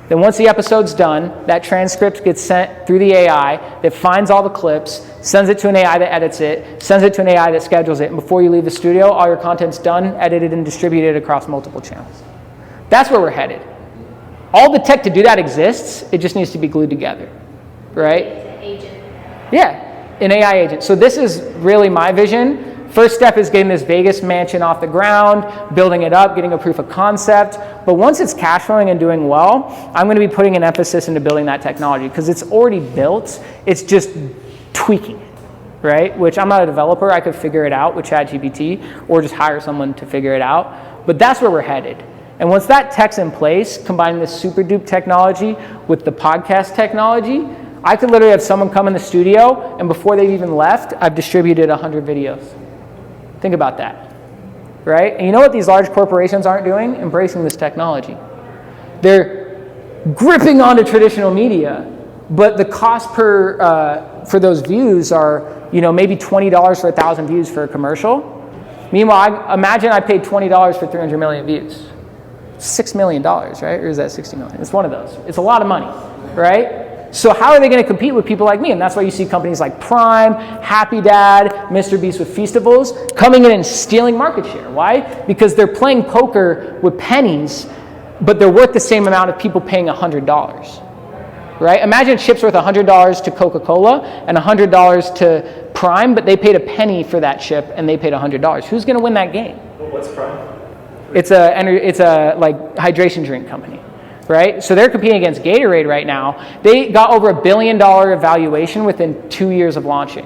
Then once the episode's done, that transcript gets sent through the AI that finds all the clips, sends it to an AI that edits it, sends it to an AI that schedules it, and before you leave the studio, all your content's done, edited, and distributed across multiple channels. That's where we're headed. All the tech to do that exists, it just needs to be glued together, right? It's an agent. Yeah, an AI agent. So this is really my vision. First step is getting this Vegas mansion off the ground, building it up, getting a proof of concept. But once it's cash flowing and doing well, I'm going to be putting an emphasis into building that technology because it's already built. It's just tweaking it, right? Which I'm not a developer. I could figure it out with ChatGPT or just hire someone to figure it out. But that's where we're headed. And once that tech's in place, combining this super dupe technology with the podcast technology, I could literally have someone come in the studio and before they've even left, I've distributed 100 videos. Think about that, right? And you know what these large corporations aren't doing? Embracing this technology. They're gripping onto traditional media, but the cost per for those views are, you know, maybe $20 for 1,000 views for a commercial. Meanwhile, imagine I paid $20 for 300 million views. $6 million, right? Or is that 60 million? It's one of those. It's a lot of money, right? So how are they going to compete with people like me? And that's why you see companies like Prime, Happy Dad, Mr. Beast with Feastables coming in and stealing market share. Why? Because they're playing poker with pennies, but they're worth the same amount of people paying $100. Right? Imagine a chip's worth $100 to Coca-Cola and $100 to Prime, but they paid a penny for that chip and they paid $100. Who's going to win that game? Well, what's Prime? It's a like hydration drink company. Right? So they're competing against Gatorade right now. They got over $1 billion valuation within 2 years of launching.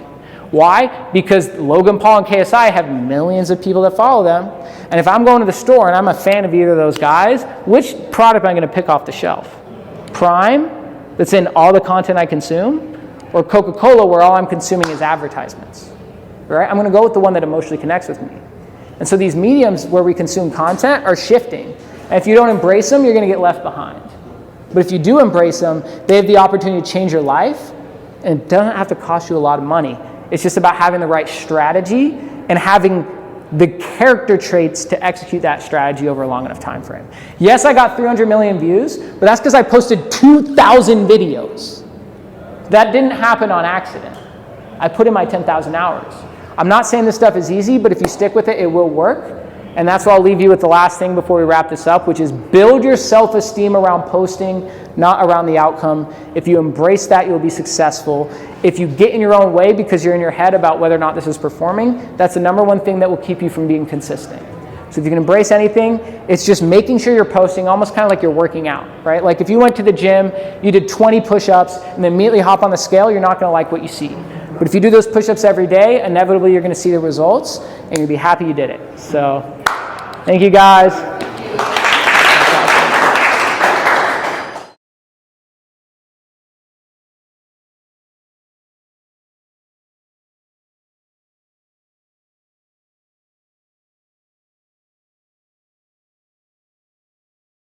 Why? Because Logan Paul and KSI have millions of people that follow them. And if I'm going to the store and I'm a fan of either of those guys, which product am I going to pick off the shelf? Prime, that's in all the content I consume, or Coca-Cola, where all I'm consuming is advertisements? Right? I'm going to go with the one that emotionally connects with me. And so these mediums where we consume content are shifting. And if you don't embrace them, you're going to get left behind. But if you do embrace them, they have the opportunity to change your life, and it doesn't have to cost you a lot of money. It's just about having the right strategy and having the character traits to execute that strategy over a long enough time frame. Yes, I got 300 million views, but that's because I posted 2,000 videos. That didn't happen on accident. I put in my 10,000 hours. I'm not saying this stuff is easy, but if you stick with it, it will work. And that's why I'll leave you with the last thing before we wrap this up, which is build your self-esteem around posting, not around the outcome. If you embrace that, you'll be successful. If you get in your own way because you're in your head about whether or not this is performing, that's the number one thing that will keep you from being consistent. So if you can embrace anything, it's just making sure you're posting almost kind of like you're working out, right? Like if you went to the gym, you did 20 push-ups, and then immediately hop on the scale, you're not going to like what you see. But if you do those push-ups every day, inevitably you're going to see the results, and you'll be happy you did it. So thank you, guys.